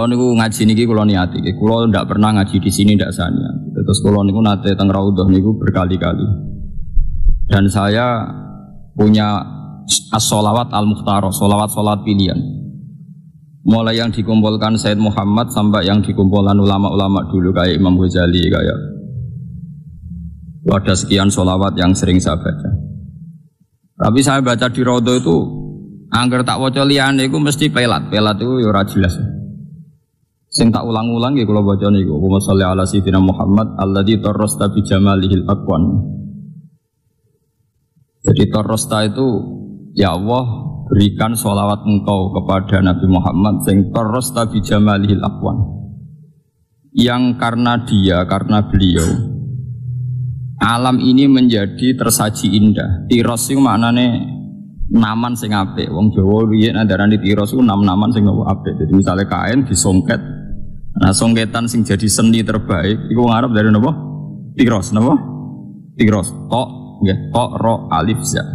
Kalau niku ngaji niki kula niati, kula ndak pernah ngaji di sini ndak sania. Terus kula niku nate teng Raudhah niku berkali-kali. Dan saya punya as-sholawat al-mukhtarah, sholawat pilihan. Mulai yang dikumpulkan Sayyid Muhammad sampai yang dikumpulkan ulama-ulama dulu kayak Imam Ghazali, kayak ada sekian sholawat yang sering saya baca. Tapi saya baca di Raudhah itu angger tak waca liyane iku mesti pelat itu ya ora jelas. Sing tak ulang-ulang ya kalau baca niku Allahumma sholli ala sayyidina Muhammad alladzi tarrasta bi jamalihil aqwan. Jadi tarrasta itu ya Allah berikan sholawat engkau kepada Nabi Muhammad sing tarrasta bi jamalihil aqwan. Yang karena beliau alam ini menjadi tersaji indah. Tiros itu maknane naman sing apik. Wong Jawa riyen andarane tiros itu naman sing apik. Jadi misalnya kain disongket. Nah, songketan sing jadi seni terbaik iku ngarep dari napa? Tiros, napa? Tiros. Tok, nggih, tok ro alif za.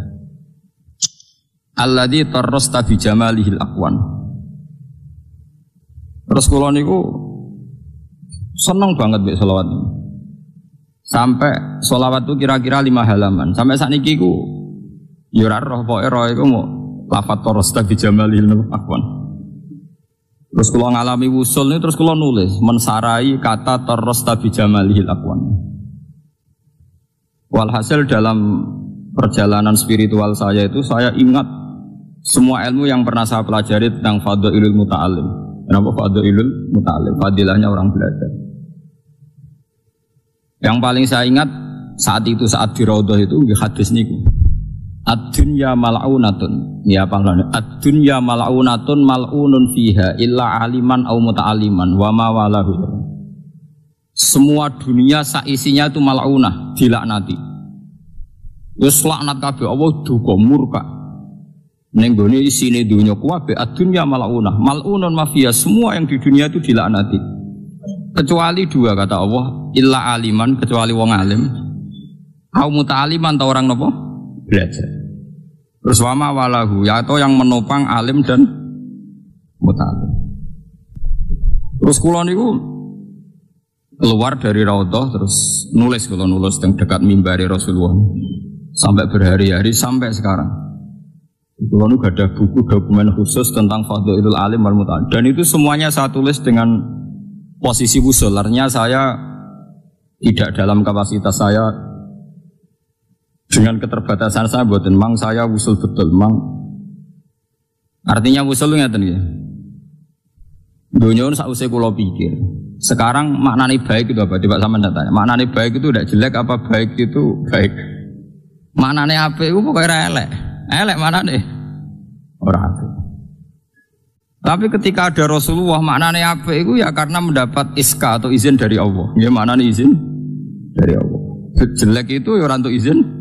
Alladzi tarrasta bi jamalihil aqwan. Terus kula niku seneng banget mbek selawat ini. Sampai selawat itu kira-kira 5 halaman. Sampai saat ini ku yurar roh poe roh iku mau lafat tarrasta bi jamalihil aqwan. Terus kalau ngalami wusul ini terus kalau nulis mensarai kata tarrasta bi jamalihil aqwan. Walhasil dalam perjalanan spiritual saya itu saya ingat semua ilmu yang pernah saya pelajari tentang fadhailul muta'allim. Kenapa fadhailul muta'allim? Fadilahnya orang belajar. Yang paling saya ingat saat di Raudhah itu hadis niku. Ad-dunya mal'unatun. Ya panggilane. Ad-dunya mal'unatun mal'unun fiha illa aliman au muta'aliman wa ma walahu. Semua dunia saisinya itu mal'unah, dilaknati. Wis laknat kabeh Allah duka murka. Ning gone isine dunya kuwabe ad-dunya mal'unah, mal'unun ma fiha, semua yang di dunia itu dilaknati. Kecuali 2 kata Allah, illa aliman, kecuali wong alim. Au muta'aliman ta orang napa? Belajar. Terus wama walahu, yaitu yang menopang alim dan muta'alim. Terus kula niku keluar dari Raudhah terus nulis dekat mimbari Rasulullah sampai berhari-hari sampai sekarang. Kula niku ada buku dokumen khusus tentang fadhailul alim wal muta'alim dan itu semuanya saya tulis dengan posisi wusul. Artinya saya tidak dalam kapasitas saya. Dengan keterbatasan saya buatin mang saya wusul betul mang. Artinya wusul ngeten nggih. Dunia sausé kula pikir. Sekarang maknane baik itu apa? Coba sampean tanya. Maknane baik itu tidak jelek apa baik itu baik? Maknane apik itu pokoke ora elek. Elek maknane ora apik. Tapi ketika ada Rasulullah maknane apik itu ya karena mendapat iska atau izin dari Allah. Ya maknane izin dari Allah. Jelek itu ya ora entuk izin.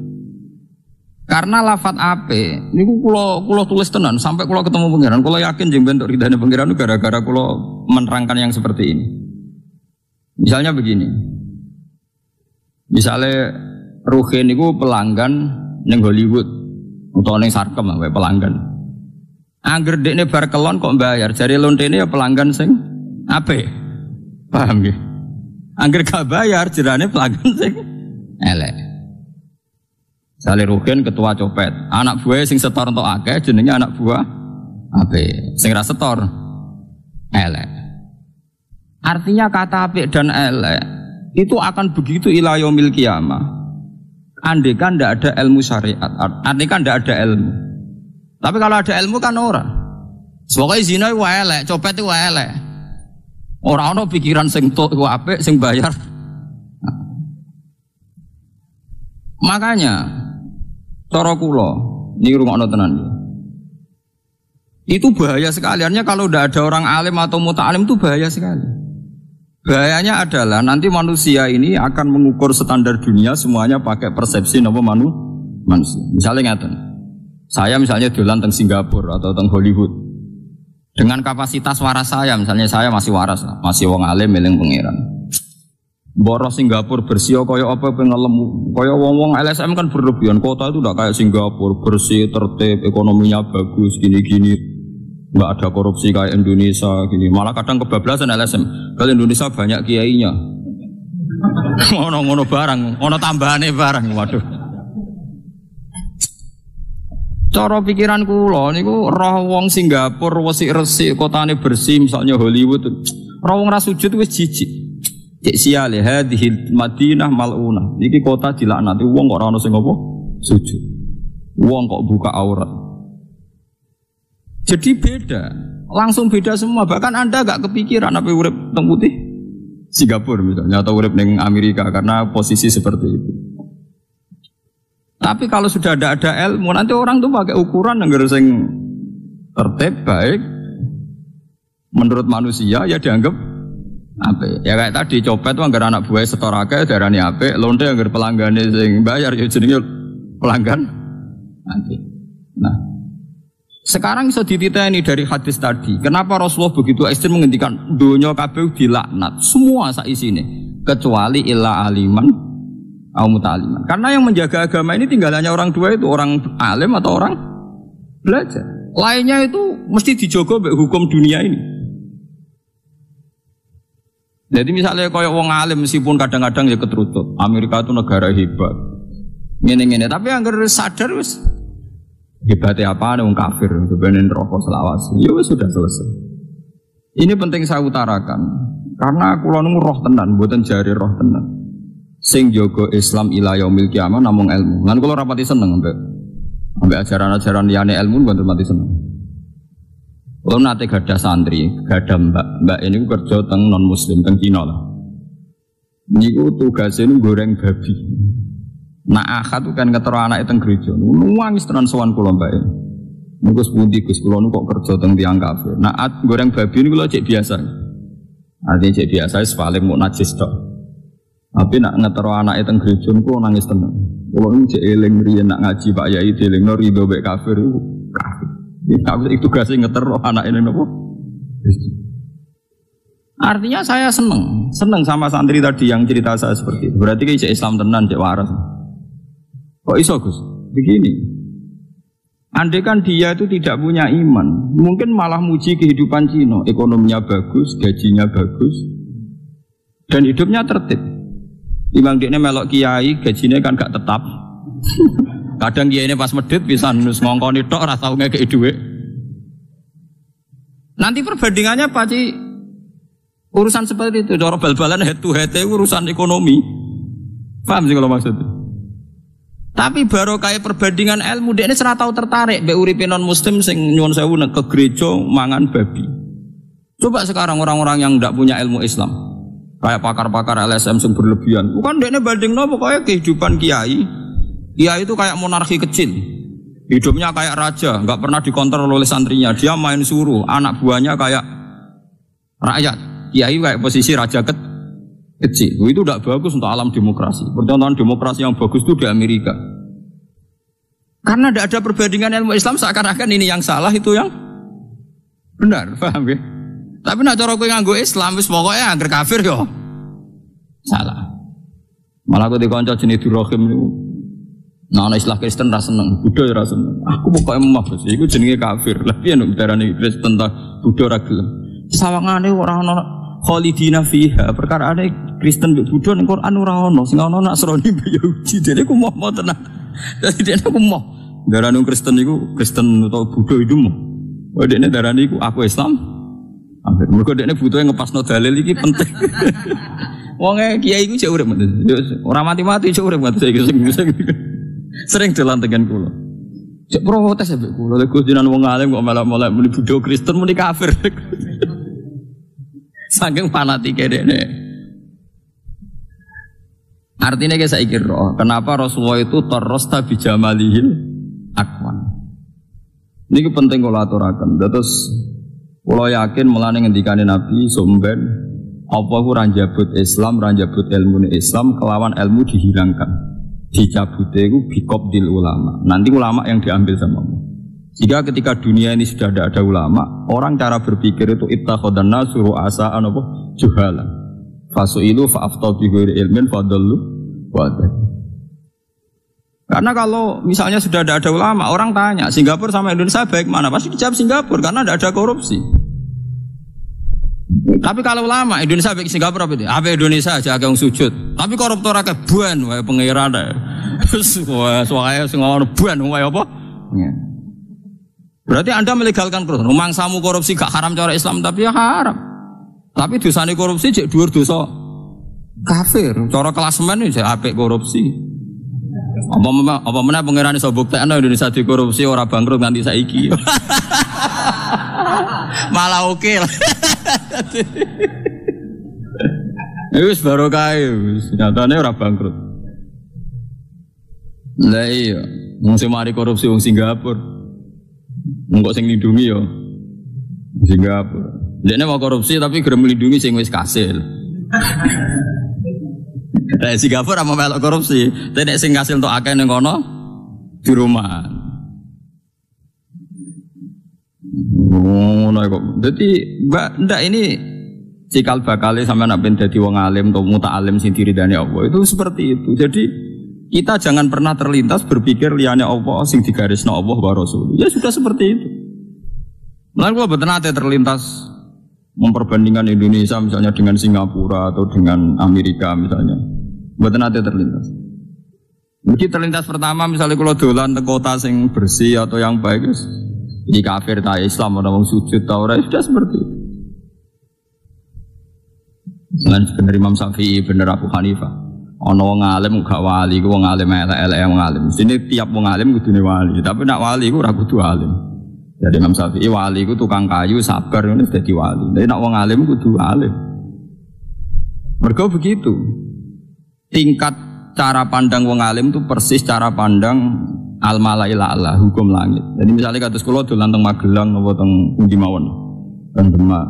Karena lafat ape, niku kula tulis tenan sampai kula ketemu pangeran, kula yakin jeung bentuk ridane pangeran gara-gara kula menerangkan yang seperti ini. Misalnya begini. Misalnya Ruhin niku pelanggan ning Hollywood utawa ning Sarkem wae pelanggan. Angger dekne bar kelon kok bayar, jare lontene ya pelanggan sing ape. Paham nggih? Angger gak bayar jerane pelanggan sing elek. Sale Ruhin ketua copet, anak buah sing setor entuk akeh jenenge anak buah apik, sing ra setor elek. Artinya kata apik dan elek itu akan begitu ila yaumil qiyamah. Andai kan ndak ada ilmu syariat, andai kan ndak ada ilmu. Tapi kalau ada ilmu kan ora. Pokoke zina iku elek, copet iku elek. Ora ana pikiran sing tok iku apik, sing bayar. Makanya cara kula niki rungokno tenan. Itu bahaya sekali. Artinya kalau tidak ada orang alim atau muta'alim itu bahaya sekali. Bahayanya adalah nanti manusia ini akan mengukur standar dunia semuanya pakai persepsi nama manusia. Misalnya ngaten. Saya misalnya dolan teng Singapura atau teng Hollywood. Dengan kapasitas waras saya, misalnya saya masih waras, masih wong alim eling pangeran. Boros Singapura bersih kaya apa pengelem kaya wong-wong LSM kan berlebihan, kota itu udah kayak Singapura bersih tertib ekonominya bagus gini-gini nggak ada korupsi kayak Indonesia gini. Malah kadang kebablasan LSM. Kalau Indonesia banyak kiainya. Ngono barang, ono tambahane barang. Waduh. Cara pikiran kula niku roh wong Singapura resik-resik kotane bersih misalnya Hollywood. Roh wong ra sujud wis jijik. Cek siale hadhil Madinah mal'unah. Iki kota dilaknati wong kok ora ono sing apa? Sujud. Wong kok buka aurat. Jadi beda, langsung beda semua. Bahkan Anda gak kepikiran apa urip teng putih Singapura misalnya atau urip ning Amerika karena posisi seperti itu. Tapi kalau sudah ada ilmu, nanti orang tuh pakai ukuran yang sing tertib baik menurut manusia ya dianggap apik. Ya kayak tadi copet tuh anggar anak buah setorake darani apik, lonte anggar pelanggane sing bayar ya jenenge pelanggan apik. Nah, sekarang bisa dititeni dari hadis tadi. Kenapa Rasulullah begitu ekstrem menghentikan dunia kabeh dilaknat semua sak isine kecuali illa aliman au muta'aliman. Karena yang menjaga agama ini tinggal hanya orang dua itu, orang alim atau orang belajar. Lainnya itu mesti dijogo mbek hukum dunia ini. Jadi misalnya kayak wong alim meskipun kadang-kadang ya keterutut. Amerika itu negara hebat. Ngene-ngene tapi anggar sadar wis hebatnya apa wong kafir sebenarnya rokok selawase. Ya wis sudah selesai. Ini penting saya utarakan karena kula niku roh tenan, mboten jari roh tenan. Sing jaga Islam ila yaumil kiamah namung ilmu. Lan kula rapati seneng ambek ajaran-ajaran liyane ilmu mboten mati seneng. Kula nate gadah santri, gadah mbak ini kerja teng non muslim teng Cina lah. Niku tugasnya goreng babi. Nah akad kan ketero anake teng gereja. Nuwangis tenan sowan kula mbak. Niku sepundi Gus kula niku kok kerja teng tiyang kafir. Nah goreng babi niku kula cek biasa. Artinya cek biasa paling mau najis tok. Tapi nak ngetero anake teng gereja niku nangis tenan. Kulo niku cek eling riyen nak ngaji Pak Yai delingno rido mek kafir iku kafir. Iki tugas ngetero anake napa? Artinya saya seneng sama santri tadi yang cerita saya seperti itu. Berarti ki Islam tenan cek waras. Kok iso Gus? Begini. Andai kan dia itu tidak punya iman, mungkin malah muji kehidupan Cina, ekonominya bagus, gajinya bagus, dan hidupnya tertib. Timbang dia melok kiai, gajinya kan gak tetap. Kadang kiai ini pas medit bisa nus ngongkoni tok, rasa ngekei duit. Nanti perbandingannya pasti urusan seperti itu. Cara bal-balan head to head urusan ekonomi. Paham sih kalau maksudnya? Tapi baru kayak perbandingan ilmu, dia ini serata tahu tertarik. Be uripe non muslim sing nyuwun sewu ke gereja mangan babi. Coba sekarang orang-orang yang tidak punya ilmu Islam. Kayak pakar-pakar LSM yang berlebihan. Bukan dia banding pokoknya kehidupan kiai. Kiai itu kayak monarki kecil. Hidupnya kayak raja, nggak pernah dikontrol oleh santrinya. Dia main suruh, anak buahnya kayak rakyat. Kiai kayak posisi raja kecil. Itu tidak bagus untuk alam demokrasi. Percontohan demokrasi yang bagus itu di Amerika. Karena tidak ada perbandingan ilmu Islam, seakan-akan ini yang salah, itu yang benar. Paham ya? Tapi nak cara kowe nganggo Islam wis pokoke angger kafir yo salah. Malah aku dikonco jenis Durrahim niku. Nah ana Islam Kristen ra seneng, Buddha ra seneng. Aku pokoke emah Gus, iku jenenge kafir. Lah piye nek darani Kristen ta Buddha ra gelem. Sawangane ora ana khalidina fiha. Perkarane Kristen mbek Buddha ning Quran ora ana, sing ana Nasrani mbek Yahudi. Dene ku mau tenan. Dadi dene ku mau. Darani Kristen niku Kristen utawa Buddha itu mau. Oh dene darani iku aku Islam. Mereka dia butuh yang ngepasno dalil ini penting. Wongnya kiai itu jauh urip, orang mati-mati jauh urip saya sering dilantikan kulo. Cek protes ya kulo. Gus jinan wong alim kok malah muni Buddha Kristen muni kafir. Saking fanatiknya dia. Artinya kayak saya kira, kenapa Rasulullah itu terrosta bijamalihil akwan. Ini penting kalau aturakan. Terus kalau yakin melane ngendikane Nabi sumben apa ku ranjabut Islam, ranjabut ilmu Islam kelawan ilmu dihilangkan. Dicabute iku biqabdil ulama. Nanti ulama yang diambil samamu. Jika ketika dunia ini sudah ada ulama, orang cara berpikir itu ittakhadhan nasu ru'asa'an apa juhalan. Fasu'ilu fa'aftau bi ghairi ilmin fadallu wa adad. Karena kalau misalnya sudah ada ulama, orang tanya Singapura sama Indonesia baik mana? Pasti dijawab Singapura karena tidak ada korupsi. Tapi kalau ulama Indonesia baik Singapura apa itu? Apa Indonesia aja agak sujud. Tapi koruptor agak buan, wae pengiran deh. Soalnya semua orang buan, wae apa? Berarti Anda melegalkan korupsi. Mangsamu korupsi gak haram cara Islam tapi ya haram. Tapi dosane korupsi cek dhuwur dosa kafir. Cara klasemen iki apik korupsi. Apa meneh pangeran iso buktekno Indonesia dikorupsi ora bangkrut nganti saiki. Malah oke lah. Wis barokah wis nyatane ora bangkrut. Lah iya, wong sing mari korupsi wong Singapura. Engko sing lindungi yo Singapura. Dene mau korupsi tapi gelem melindungi sing wis kasil. Singapura mau melok korupsi, tapi sing kasil untuk akeh ning kono di rumah. Ngono kok. Dadi ndak ini cikal bakale sampean nek ben dadi wong alim atau muta'alim sing diridani Allah itu seperti itu. Jadi kita jangan pernah terlintas berpikir liyane Allah sing digarisno Allah wa Rasul. Ya sudah seperti itu. Lan kula mboten nate terlintas memperbandingkan Indonesia misalnya dengan Singapura atau dengan Amerika misalnya. Mboten nate terlintas. Mungkin terlintas pertama misalnya kalau dolan ke kota sing bersih atau yang baik di kafir ta Islam ana wong sujud ta ora sudah seperti itu. Lan bener Imam Syafi'i bener Abu Hanifah. Ana wong alim gak wali, ku wong alim elek-elek wong alim. Sini tiap wong alim kudune wali, tapi nak wali ku ora kudu alim. Jadi Imam Syafi'i wali ku tukang kayu sabar ngono dadi wali. Tapi nak wong alim kudu alim. Mergo begitu. Tingkat cara pandang wong alim itu persis cara pandang al-malaila Allah, hukum langit. Jadi misalnya kados kula dolan teng Magelang apa teng pundi mawon. Teng Demak.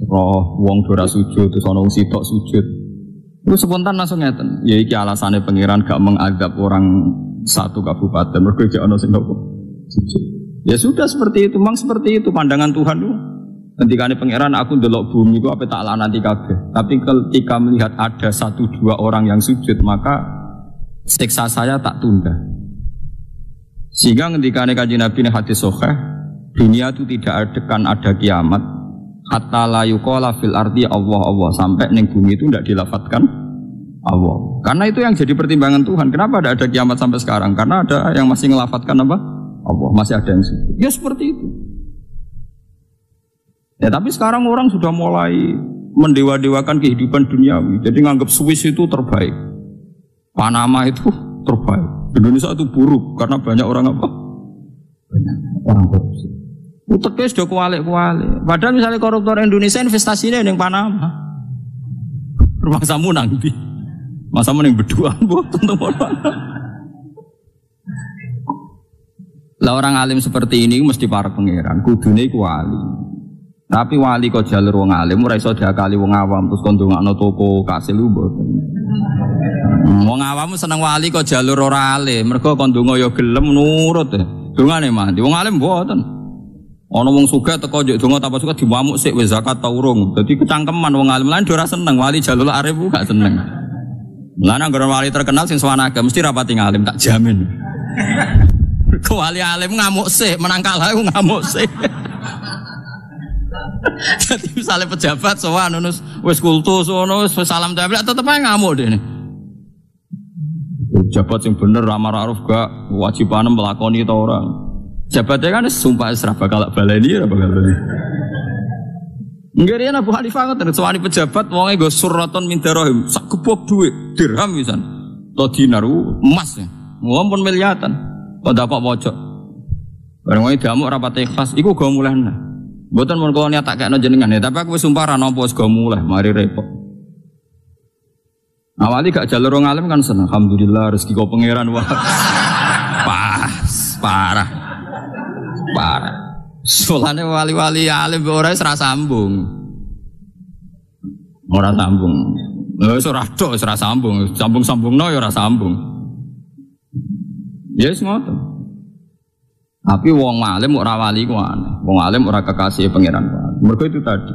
Roh wong ora sujud terus ana wong sitok sujud. Terus spontan langsung ngeten. Ya iki alasane pangeran gak mengadab orang satu kabupaten mergo gak ana sing sujud. Ya sudah seperti itu, memang seperti itu pandangan Tuhan itu. Ketikane pangeran aku ndelok bumi ku ape tak lanati kabeh. Tapi ketika melihat ada 1-2 orang yang sujud, maka siksa saya tak tunda. Sehingga ketikane Kanjeng Nabi hadis sahih, dunia itu tidak ada kiamat hatta la yuqala fil ardi Allah sampai ning bumi itu tidak dilafatkan Allah. Karena itu yang jadi pertimbangan Tuhan. Kenapa ada kiamat sampai sekarang? Karena ada yang masih ngelafatkan apa? Allah, masih ada yang sujud. Ya seperti itu. Ya tapi sekarang orang sudah mulai mendewa-dewakan kehidupan duniawi. Jadi nganggap Swiss itu terbaik, Panama itu terbaik, Indonesia itu buruk karena banyak orang apa? Banyak orang korupsi. Uteknya sudah kualik-kualik. Padahal misalnya koruptor Indonesia investasinya yang Panama. Rumah samu nanti, masa meneng berdua buat teman-teman. Lah orang alim seperti ini mesti para pangeran, kudune iku wali. Tapi wali kok jalur wong alim ora iso diakali wong awam terus kon ndongakno toko kasil mboten. Wong awam seneng wali kok jalur ora alim, mergo kon ndonga ya gelem nurut. Dongane mandi. Wong alim mboten. Ana wong sugih teko njuk donga tanpa suka diwamuk sik wis zakat ta urung. Dadi kecangkeman wong alim lan ora seneng wali jalur arif gak seneng. Lan anggere wali terkenal sing swanage mesti rapati ngalim tak jamin. Wali alim ngamuk sik, menang kalah ngamuk sik. Jadi misalnya pejabat sowan wis kultus wis salam tempel tetep ae ngamuk dene. Pejabat sing bener ra ma'ruf gak wajibane melakoni ta ora. Jabatnya kan sumpah wis ra bakal baleni ora bakal baleni. Nggih Abu Hanifah ngoten sowani pejabat wonge nggo surratun min dirham sak gebok dhuwit dirham pisan. To dinar emas. Mumpun miliatan. Kok dapat pojok. Bareng wae diamuk rapat ikhlas iku go mulehna. Mboten mun kula niat tak kekno jenengan ya, tapi aku wis sumpah ra nampa wis go muleh, mari repot. Awali gak jalur wong alim kan seneng, alhamdulillah rezeki kok pangeran wah. Parah. Solane wali-wali alim ora wis ra sambung. Ora sambung. Wis ora tok wis ra sambung, sambung-sambungno ya ora sambung. Yes ngoten. Tapi wong alim ora wali ku aneh. Wong alim ora kekasih pangeran. Mergo itu tadi.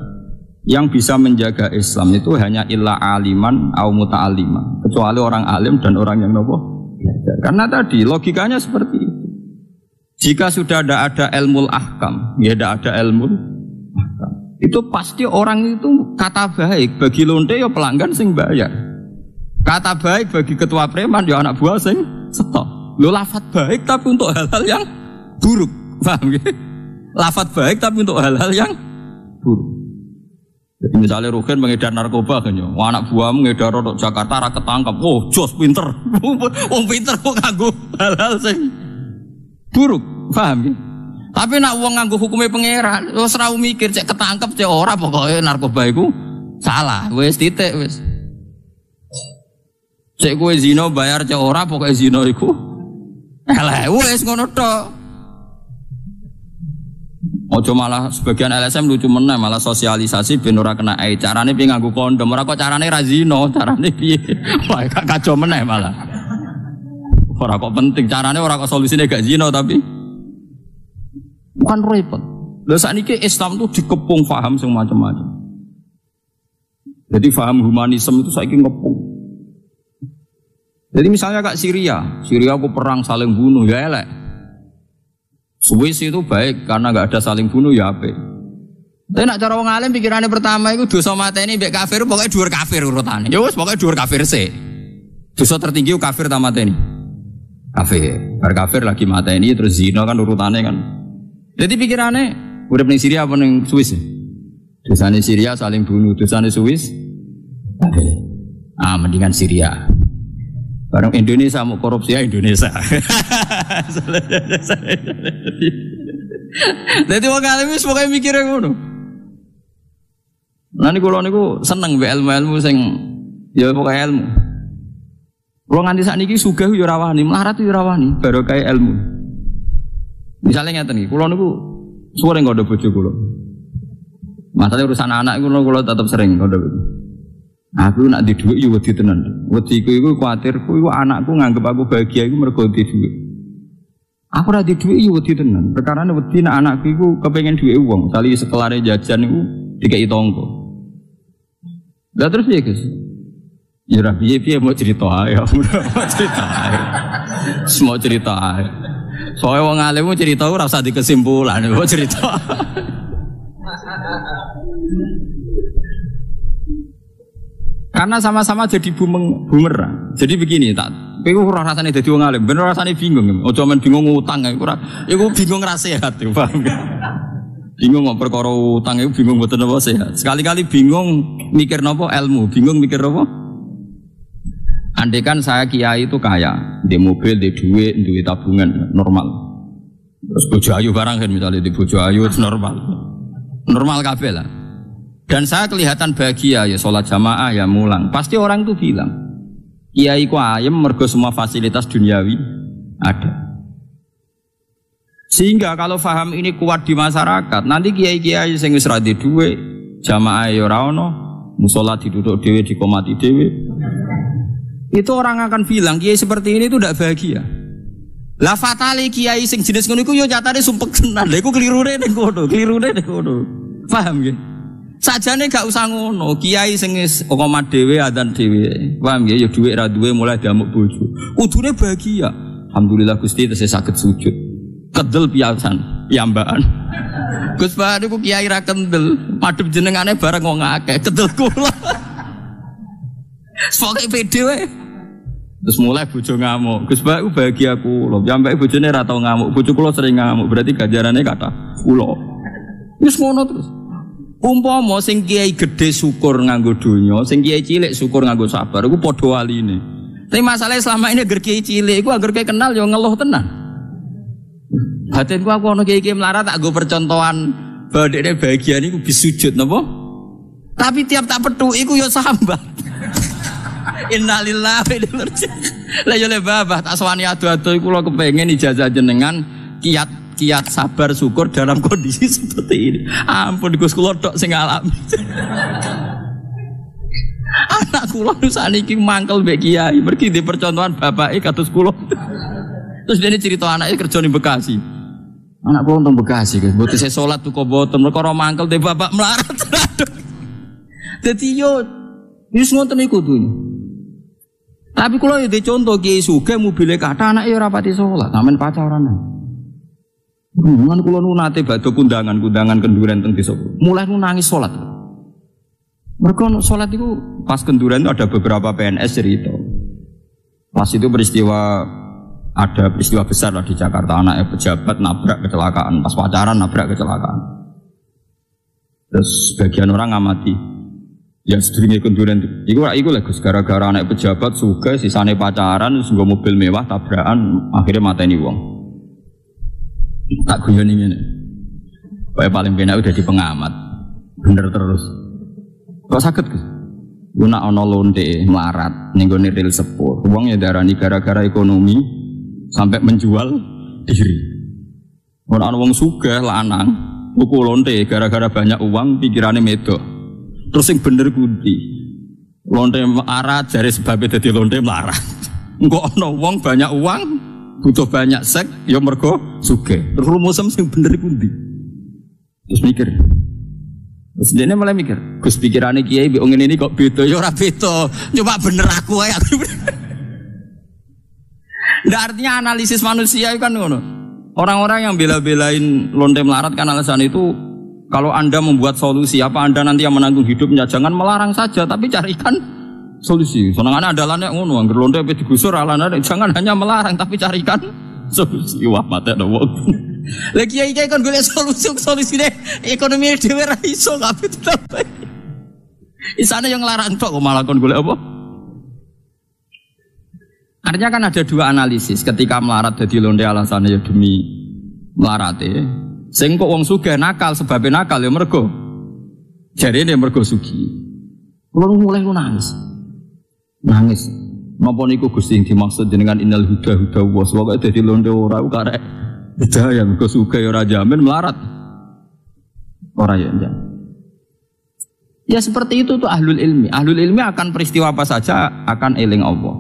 Yang bisa menjaga Islam itu hanya illa aliman au muta'alliman. Kecuali orang alim dan orang yang nopo belajar. Karena tadi logikanya seperti itu. Jika sudah ada ilmu ahkam, ya tidak ada ilmu ahkam. Itu pasti orang itu kata baik bagi lonte ya pelanggan sing bayar. Kata baik bagi ketua preman ya anak buah sing setok. Lo lafat baik tapi untuk hal-hal yang buruk, paham ya? Lafat baik tapi untuk hal-hal yang buruk. Jadi misalnya Rugen mengedar narkoba kan ya, anak buah mengedar di Jakarta ra ketangkap, oh jos pinter, wong pinter kok nganggo hal-hal sing buruk, paham ya? Tapi nak wong nganggo hukume pangeran, wis ora mikir cek ketangkep cek ora, pokoke narkoba iku salah, wis titik wis. Cek kowe zina bayar cek ora, pokoke zina iku elek, wis ngono tok. Ojo malah sebagian LSM lucu meneh malah sosialisasi ben ora kena ae. Carane piye nganggo kondom, ora kok carane ra zina, carane piye? Wah, kacau meneh malah. Ora kok penting, carane ora kok solusine gak zina tapi bukan repot. Lha sakniki Islam itu dikepung paham sing macam-macam. Jadi paham humanisme itu saiki ngepung. Jadi misalnya kak Syria aku perang saling bunuh ya elek. Swiss itu baik karena enggak ada saling bunuh ya apik. Tapi nak cara wong alim pikirannya pertama itu dosa mateni mbek kafir pokoknya dhuwur kafir urutane. Ya wis pokoknya dhuwur kafir sik. Dosa tertinggi kafir ta mateni. Kafir. Bar kafir lagi mateni terus zina kan urutane kan. Jadi pikirannya urip ning Syria apa ning Swiss? Dosane Syria saling bunuh, dosane Swiss mendingan Syria. Barang Indonesia mau korupsi ya Indonesia. Jadi wong alim wis pokoke mikire ngono. Lah niku kula niku seneng mbek ilmu-ilmu sing ya pokoke ilmu. Kula nganti sakniki sugih yo ora wani, melarat yo ora wani, barokah ilmu. Misalnya ngeten iki, kula niku suwe nggodho bojo kula. Masalah urusan anak kula tetap sering nggodho. Aku nak di dhuwit yo wedi tenan. Wediku iku kuwatirku iku anakku nganggep aku bahagia iku mergo di dhuwit. Aku ora di dhuwit yo wedi tenan. Perkarane wedi nak anakku iku kepengin dhuwit wong, kali sekelare jajan iku dikeki tangga. Lah terus piye, Gus? Ya ora piye-piye mau cerita ae. Mau cerita ae. Semua cerita ae. Soale wong alim cerita ora usah dikesimpulan, mau cerita. Karena sama-sama jadi bumerang. Jadi begini, tak kowe ora rasane dadi wong alim, ben ora rasane bingung. Aja men bingung utang iku bingung ra sehat, paham gak? Bingung kok perkara utang iku bingung mboten apa sehat. Sekali-kali bingung mikir napa ilmu, bingung mikir apa? Andaikan saya kiai itu kaya, di mobil, di duit, duit tabungan normal. Terus bojo ayu barang kan misalnya di bojo ayu normal. Normal kabeh lah. Dan saya kelihatan bahagia ya sholat jamaah ya mulang. Pasti orang itu bilang, kiai ku ayem mergo semua fasilitas duniawi ada. Sehingga kalau faham ini kuat di masyarakat, nanti kiai-kiai sing wis ra duwe, jamaah ya ora ono, musala diduduk dhewe dikomati dhewe. Itu orang akan bilang kiai seperti ini itu tidak bahagia. Lah fatale kiai sing jenis ngono iku yo nyatane sumpek tenan. Lha iku klirune ning kono, Paham nggih? Sajane gak usah ngono, kiai sing wis qomat dhewe adzan dhewe. Paham nggih? Ya dhuwit ra duwe mulai diamuk bojo. Kudune bahagia. Alhamdulillah Gusti tesih saged sujud. Kedel piyasan, piyambakan. Gus Pak niku kiai ra kendel, madhep jenengane bareng wong akeh, kedel kula. Pokoke pede wae. Terus mulai bojo ngamuk. Gus Pak bahagia kula. Sampai bojone ra tau ngamuk, bojo kula sering ngamuk, berarti ganjarane kathah kula. Wis ngono terus. Umpama sing kiai gedhe syukur nganggo donya, sing kiai cilik syukur nganggo sabar, iku padha waline. Tapi masalahnya selama ini agar kiai cilik iku agar kiai kenal yo ngeluh tenan. Batinku aku ana kiai-kiai melarat tak nggo percontohan bahwa dekne bahagia niku bisa sujud napa? Tapi tiap tak petuk iku yo sambat. Innalillahi wa inna ilaihi raji'un. Lah yo le babah tak sowani adu-adu iku kula kepengin ijazah jenengan kiat sabar syukur dalam kondisi seperti ini. Ampun Gus kula tok sing alami. Anak kula sakniki mangkel mbek kiai, mergi di percontohan bapake kados kula. Terus dene cerita anake kerja ning Bekasi. Anak kula nang Bekasi, Gus. Mboten saya salat tuku boten perkara mangkel de bapak melarat. Dadi yo wis ngoten iku tuh. Tapi kalau itu contoh kiai sugih mobilnya kata anak ya rapati sholat, sampean pacaran. Hubungan kulo nu nate badhe kundangan kenduren teng desa. Mulai nu nangis sholat. Mereka sholat itu pas kenduren itu ada beberapa PNS cerita. Pas itu ada peristiwa besar lah di Jakarta, anaknya pejabat nabrak kecelakaan, pas pacaran nabrak kecelakaan. Terus sebagian orang ngamati. Ya sedurunge kenduren iku lah Gus gara-gara anak pejabat sugih sisane pacaran terus nggo mobil mewah tabrakan akhirnya mateni wong. Tak guyoni ngene. Kayak paling penak udah di pengamat. Bener terus. Kok saged Gus? Ku nak ana lonte melarat ning gone ril sepur. Wong ya darani gara-gara ekonomi sampai menjual diri. Ora ana wong sugih lanang tuku lonte gara-gara banyak uang pikirannya medok. Terus yang bener kundi lonte melarat jare sebabnya dadi lonte melarat. Engko ana wong banyak uang butuh banyak seks ya mergo sugih. Terus rumusem sing bener kundi. Terus mikir. Terus dene mulai mikir, Gus pikirane kiai mbek ngene iki kok beda ya ora beda. Coba bener aku ae. Ndak artinya analisis manusia itu kan ngono. Orang-orang yang bela-belain lonte melarat kan alasan itu kalau Anda membuat solusi, apa Anda nanti yang menanggung hidupnya? Jangan melarang saja, tapi carikan solusi. Senangannya adalah ngono, angger lonte pe digusur alane jangan hanya melarang, tapi carikan solusi. Wah, mate wong. Lah kiai-kiai kan golek solusine ekonomi dhewe ra iso kabeh tetep. Isane yang larang tok kok malah kon golek apa? Artinya kan ada dua analisis. Ketika melarat dadi lonte alasannya ya demi melarate. Sing kok wong sugih nakal sebabnya nakal ya mergo jarene mergo sugih. Kulo mulai nangis. Nangis. Napa niku Gusti sing dimaksud jenengan innal huda wa pokoke dadi lonte ora karek hidayah mergo sugih ora jamin melarat. Ora ya ndak. Ya seperti itu tuh ahlul ilmi. Ahlul ilmi akan peristiwa apa saja akan eling Allah.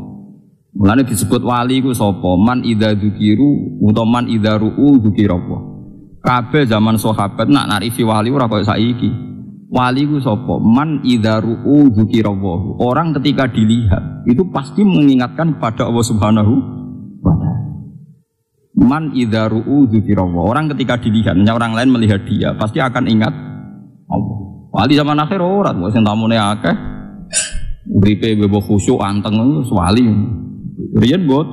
Mulane disebut wali ku sapa? Man idza dzukiru utawa man idza ru'u dzukirallah. Kabeh zaman sahabat nak narifi wali ora koyo saiki. Wali ku sapa? Man idza ru'u dzukirallah. Orang ketika dilihat itu pasti mengingatkan kepada Allah Subhanahu wa taala. Man idza ru'u dzukirallah. Orang ketika dilihat, orang lain melihat dia pasti akan ingat Allah. Wali zaman akhir ora, sing tamune akeh. Uripe bebo khusyuk anteng wali. Riyen bot.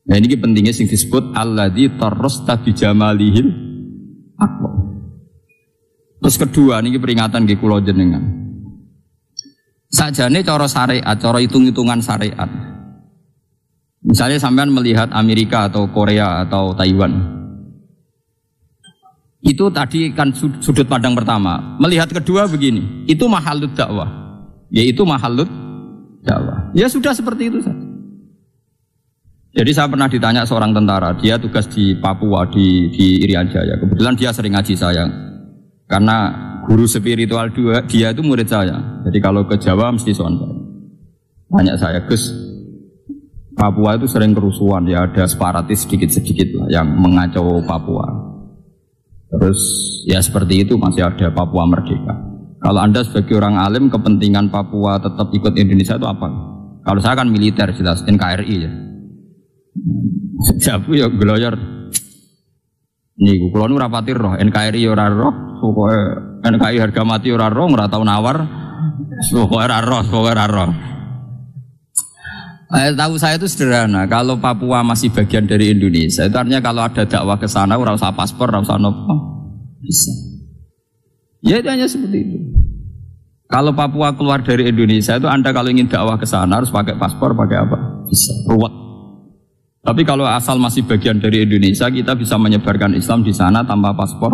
Nah ini pentingnya sing disebut alladzi tarrasta bi jamalihil aqwa. Terus kedua niki peringatan nggih kula jenengan. Sajane cara syariat, cara hitung-hitungan syariat. Misalnya sampean melihat Amerika atau Korea atau Taiwan. Itu tadi kan sudut pandang pertama. Melihat kedua begini, itu mahalud dakwah. Yaitu mahalud dakwah. Ya sudah seperti itu saja. Jadi saya pernah ditanya seorang tentara, dia tugas di Papua di Irian Jaya. Kebetulan dia sering ngaji saya, karena guru spiritual dia itu murid saya. Jadi kalau ke Jawa mesti soal saya. Tanya saya, Gus, Papua itu sering kerusuhan, ya ada separatis sedikit-sedikit lah yang mengacau Papua. Terus ya seperti itu masih ada Papua Merdeka. Kalau Anda sebagai orang alim kepentingan Papua tetap ikut Indonesia itu apa? Kalau saya kan militer jelas NKRI ya. Jabu ya geloyor. Niku kula nu rapati roh NKRI ora roh, pokoke NKRI harga mati ora roh, ora tau nawar. Pokoke ora roh. Tahu saya itu sederhana, kalau Papua masih bagian dari Indonesia, itu artinya kalau ada dakwah ke sana ora usah paspor, ora usah nopo. Bisa. Ya itu hanya seperti itu. Kalau Papua keluar dari Indonesia itu Anda kalau ingin dakwah ke sana harus pakai paspor, pakai apa? Bisa. Ruwet. Tapi kalau asal masih bagian dari Indonesia, kita bisa menyebarkan Islam di sana tanpa paspor,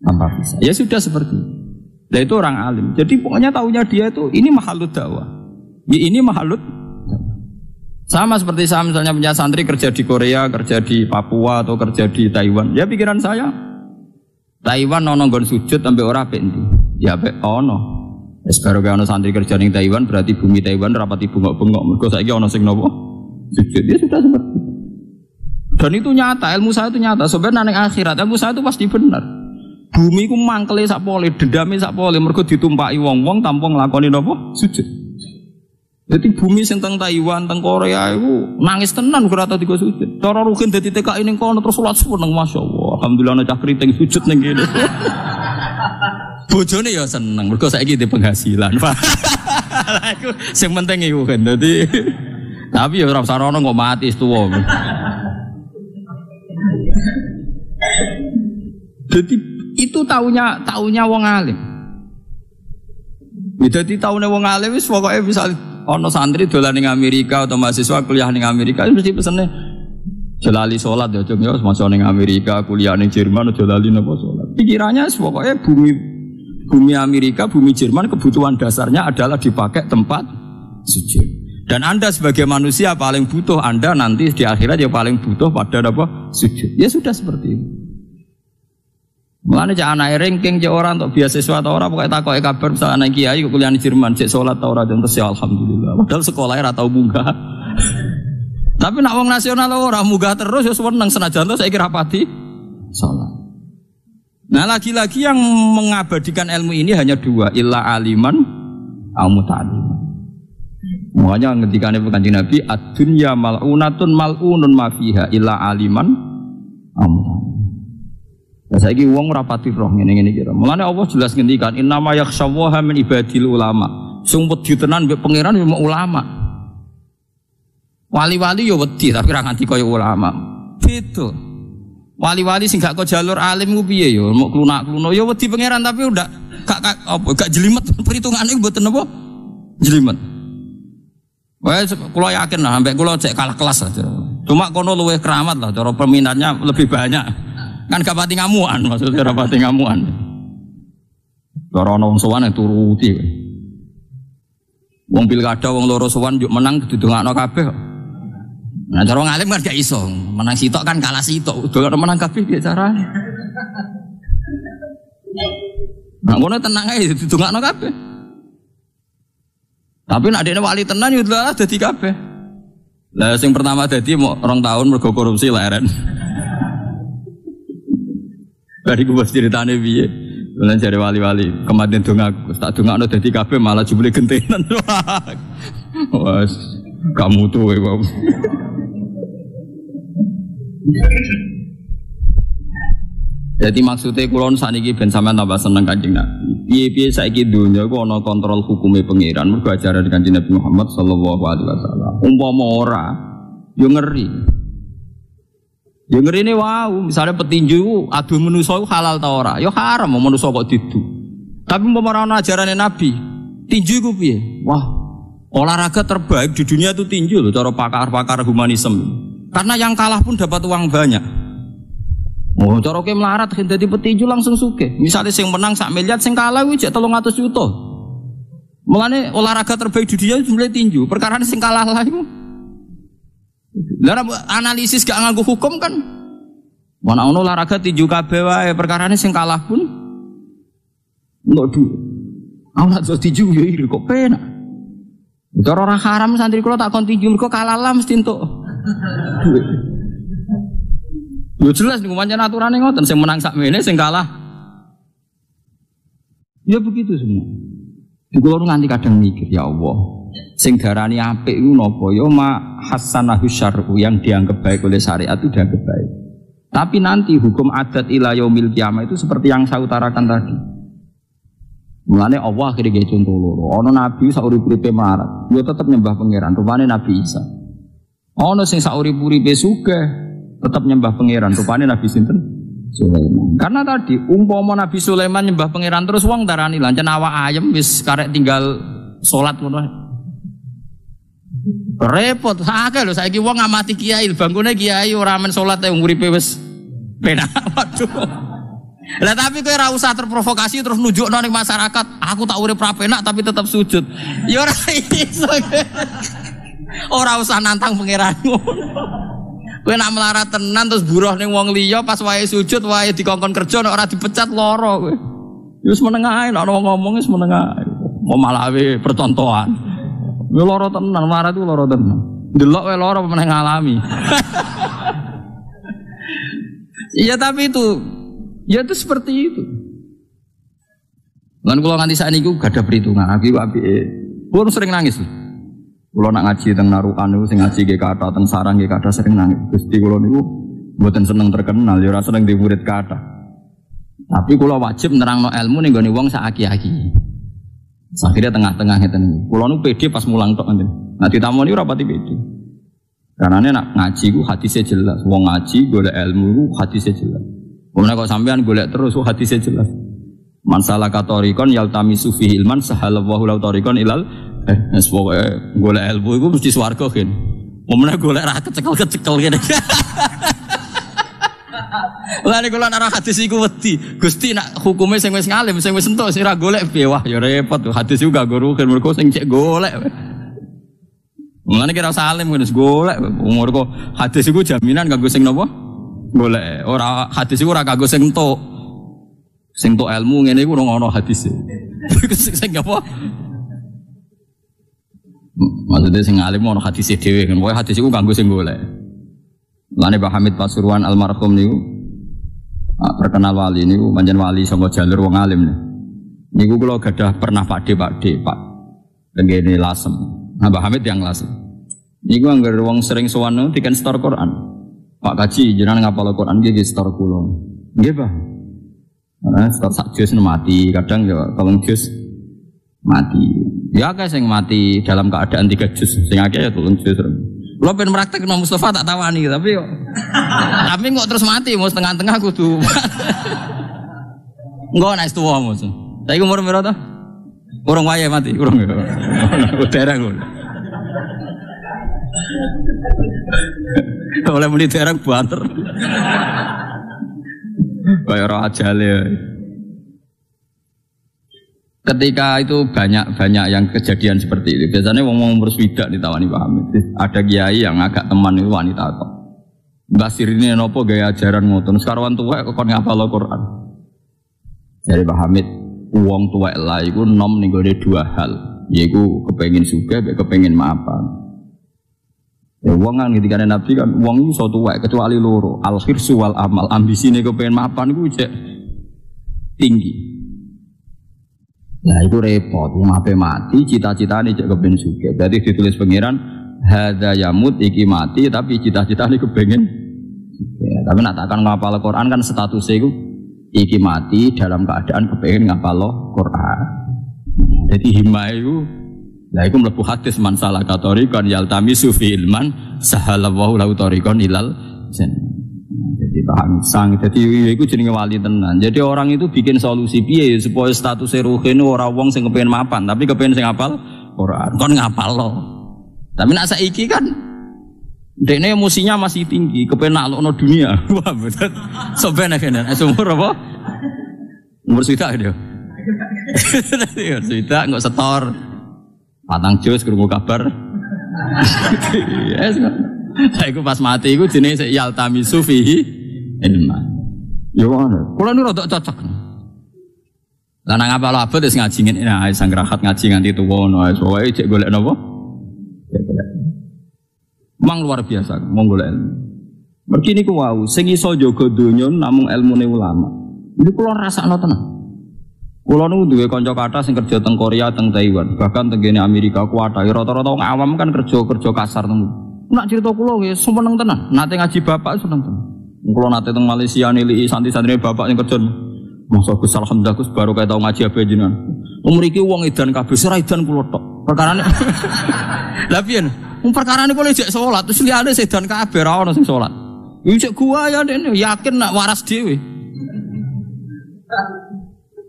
tanpa visa. Ya sudah seperti itu. Nah itu orang alim. Jadi pokoknya tahunya dia itu ini mahalud dakwah. Ya, ini mahalud dakwah. Sama seperti saya misalnya punya santri kerja di Korea, kerja di Papua atau kerja di Taiwan. Ya pikiran saya, Taiwan ono nggon sujud sampai ora apik ndi. Ya apik ono. Wis karo ono santri kerja ning Taiwan berarti bumi Taiwan rapati bengok-bengok. Mergo saiki ono sing nopo? Sujud. Ya sudah seperti itu. Dan itu nyata, ilmu saya itu nyata. Sebenarnya ning akhirat ilmu saya itu pasti benar. Bumi ku mangkele sak pole, dendame sak pole mergo ditumpaki wong-wong tanpa nglakoni napa? Sujud. Jadi bumi sing teng Taiwan, teng Korea itu nangis tenan ora tau digo sujud. Cara rugen dadi TKI ning kono terus salat seneng masyaallah. Alhamdulillah ana cah kriting sujud ning kene. Bojone ya seneng mergo saiki ndek penghasilan. Lah iku sing penting iku kan. Dadi tapi ya ora sarono kok mati tuwa. Jadi itu taunya wong alim. Jadi taunya wong alim wis pokoke misal ono santri dolan ning Amerika atau mahasiswa kuliah ning Amerika mesti pesene jelali salat ya cung ya masuk ning Amerika kuliah ning Jerman aja lali napa salat. Pikirannya pokoknya bumi Amerika, bumi Jerman kebutuhan dasarnya adalah dipakai tempat sujud. Dan Anda sebagai manusia paling butuh Anda nanti di akhirat ya paling butuh pada apa? Sujud. Ya sudah seperti itu. Mulane cak anake ranking cek orang untuk beasiswa atau orang pokoke takoke kabar misal anak kiai kuliah di Jerman cek salat ta ora terus ya alhamdulillah. Padahal sekolahnya ora tau munggah. Tapi nak wong nasional ora munggah terus ya seneng senajan to saiki rapati salat. Nah lagi-lagi yang mengabadikan ilmu ini hanya dua, illa aliman au muta'alliman. Makanya ngendikane Kanjeng Nabi ad-dunya mal'unatun mal'unun ma fiha illa aliman au muta'alliman. Nah, saiki wong ora pati roh ngene-ngene iki. Mulane Allah jelas ngendikan innama yakhshawaha min ibadil ulama. Sing wedi tenan mbek pangeran yo ulama. Wali-wali yo wedi tapi ora nganti kaya ulama. Beda. Wali-wali sing gak kok jalur alim ku piye yo, mok klunak-kluno yo wedi pangeran tapi udah gak jelimet perhitungane mboten apa? Jelimet. Wes kula yakin lah sampai kula cek kalah kelas aja. Cuma kono luwih keramat lah cara peminatnya lebih banyak. Kan gak pati ngamuan, maksudnya gak pati ngamuan. Cara ana wong sowan turuti. Wong pilkada wong loro sowan yuk menang didongakno kabeh. Nah cara ngalim kan gak iso, menang sitok kan kalah sitok. Udah menang kabeh piye carane? Nah ngono tenang ae didongakno kabeh. Tapi nek dene wali tenan yo lah dadi kabeh. Lah sing pertama dadi mau 2 tahun mergo korupsi leren. Bari ku bos ceritane piye. Lan jare wali-wali, kemaden dongaku, tak dongakno dadi kabeh malah jebule gentenan. Wes, kamu tuh Bapak. Jadi maksudnya kula saniki ben sampean tambah seneng Kanjeng Nabi. Piye-piye saiki donya iku ana kontrol hukume pangeran mergo ajaran Kanjeng Nabi Muhammad sallallahu alaihi wasallam. Umpama ora, yo ngeri. Ya ngerine wow, misalnya petinju adu manusa halal ta ora? Ya haram manusa kok didu. Tapi umpama ana ajarane Nabi, tinju iku piye? Wah, olahraga terbaik di dunia itu tinju loh cara pakar-pakar humanisme. Karena yang kalah pun dapat uang banyak. Oh, cara kowe melarat dadi petinju langsung sugih. Misalnya sing menang 1 miliar, sing kalah kuwi jek 300 juta. Mulane olahraga terbaik di dunia itu mulai tinju. Perkara sing kalah lah iku. Lah analisis gak nganggo hukum kan. Mana ono olahraga tinju kabeh wae perkarane sing kalah pun entuk duit. Ana tinju yo iri kok penak. Cara ora haram santri kula tak kon tinju mergo kalah lah mesti entuk duit. Yo jelas niku pancen aturane ngoten sing menang sak mene sing kalah. Ya begitu semua. Di kula nganti kadang mikir ya Allah. Sing darani apik iku napa ya ma hasanahu syar'u yang dianggap baik oleh syariat itu dianggap baik. Tapi nanti hukum adat ila yaumil qiyamah itu seperti yang saya utarakan tadi. Mulane Allah akhirnya nggih contoh loro. Ana nabi saurip-uripe melarat, yo tetep nyembah pangeran, rupane Nabi Isa. Ana sing saurip-uripe sugih, tetep nyembah pangeran, rupane Nabi sinten? Sulaiman. Karena tadi umpama Nabi Sulaiman nyembah pangeran terus wong darani lancen awak ayem wis karek tinggal salat ngono. Repot, akeh lho saiki wong ngamati kiai, bangkune kiai ora men salat wong uripe wis penak. Waduh. Lah tapi kowe ora usah terprovokasi terus nunjukno ning masyarakat, aku tak urip ra penak tapi tetap sujud. Ya ora iso. Ora usah nantang pangeranmu. Kowe nak melarat tenan terus buruh ning wong liya pas wae sujud wae dikongkon kerja nek ora dipecat lara kowe. Ya wis meneng ae nek wong ngomong wis meneng ae. Mau malah percontohan. Ya loro tenan, marah itu loro tenan. Delok wae loro meneh ngalami. Iya tapi itu, ya itu seperti itu. Lan kula nganti sakniki gak ada perhitungan, apike. Kula sering nangis. Kula nak ngaji teng Narukan niku sing ngaji nggih kathah teng sarang nggih kathah sering nangis. Gusti kula niku mboten seneng terkenal, ya ora seneng di murid kathah. Tapi kula wajib nerangno ilmu ning gone wong sak aki-aki. Akhirnya tengah-tengah ngeten iki. Kula nu pede pas mulang tok ngeten. Nah ditamoni ora pati pede. Karena nak ngaji ku hadise jelas. Wong ngaji golek ilmu ku hadise jelas. Kemudian kok sampean golek terus hadise jelas. Man salaka tariqan yaltamisu fihi ilman sahalallahu lahu tariqan ilal pokoke golek ilmu iku mesti swarga kan. Kemudian golek ra kecekel-kecekel ngene. Lah nek kula nek hadis iku wedi. Gusti nak hukume sing wis ngalim, sing wis entuk sing ra golek piye wah ya repot hadis iku gak guruken mergo sing cek golek. Mulane kira salim wis golek umur kok hadis iku jaminan kanggo sing napa? Golek. Ora hadis iku ora kanggo sing entuk. Sing tok ilmu ngene iku ora ono hadise. Sing apa? Maksudnya sing alim ono hadise dhewe kan. Pokoke hadis iku kanggo sing golek. Lane Pak Hamid Pasuruan almarhum niku terkenal wali niku pancen wali saka jalur wong alim niku kula gadah pernah pakde Pak tengene Lasem. Nah Pak Hamid yang Lasem. Niku anggar wong sering sowan diken store Quran. Pak Kaji jenengan ngapal Quran nggih store kula. Nggih Pak. Karena setor sak juz mati, kadang ya tolong juz mati. Ya akeh sing mati dalam keadaan 3 juz, sing akeh ya tolong juz. Lo pengen praktek no Mustafa tak tawani tapi yo. Tapi kok terus mati, mau setengah-tengah kudu. Enggak naik tua mus. Saiki umur piro ta? Urung wayahe mati, urung. Dereng ngono. Oleh muni dereng banter. Kayak roh ajale. Ketika itu banyak yang kejadian seperti itu. Biasanya ngomong berswidak ditawani Pak Hamid. Ada kiai yang agak teman itu wanita kok. Mbah Sirine nopo gaya ajaran ngoten. Sekarang tuwek kok ngapal Al-Qur'an. Jadi Pak Hamid, wong tuwek lah iku nom ning gone 2 hal, yaiku kepengin sugih mek kepengin maafan. Ya wong kan ketika Nabi kan wong iso tuwek kecuali loro, al-khirsu wal amal. Ambisine kepengin maafan iku cek tinggi. Ya itu repot, ngapain mati, cita-citanya cek kepengen sugih. Berarti ditulis pangeran, hadza yamut iki mati, tapi cita-citanya kepengen. Ya, tapi nak takkan ngapal Quran kan statusnya itu iki mati dalam keadaan kepengen ngapal Quran. Jadi himah itu, lah itu melepuh hadis man salaka tariqan yaltamisu fi ilman sahalallahu lahu tariqan ilal jannah. Jadi paham sang, jadi itu jenenge wali tenan. Jadi orang itu bikin solusi piye supaya status ruhin ora wong sing kepengen mapan, tapi kepengen sing hafal Quran. Kon ngapal lo. Tapi nak saiki kan dekne emosinya masih tinggi, kepengen naklokno dunia. Wah, betul. Sobene kene, umur apa? Umur swidak dia. Swidak enggak setor. Patang jus krungu kabar. Yes. Saiki pas mati iku jenenge yaltamisu fihi ilman. Yo ngono. Kula nu rada cocok. Lah nang apa abot wis ngaji ngene, nah sang rahat ngaji nganti tuwa ngono ae. Soale cek golek napa? Cek golek. Mang luar biasa mau golek ilmu. Mergi niku wau sing iso jaga donya namung ilmune ulama. Ini kula rasakno tenan. Kula nu duwe kanca kathah sing kerja teng Korea, teng Taiwan, bahkan teng Amerika kuwatah. Rata-rata wong awam kan kerja kasar teng. Nak cerita kula nggih seneng tenan. Nate ngaji bapak seneng tenan. Kula nate teng Malaysia nilai santri-santri bapak sing kerja. Masa Gus alhamdulillah Gus baru kae tau ngaji abe jenengan. Umur iki wong edan kabeh, ora edan kula tok. Perkarane. Lah piye? Perkarane kula jek salat, terus liyane sedan kabeh ora ono sing salat. Iki cek gua ya dene yakin nak waras dhewe.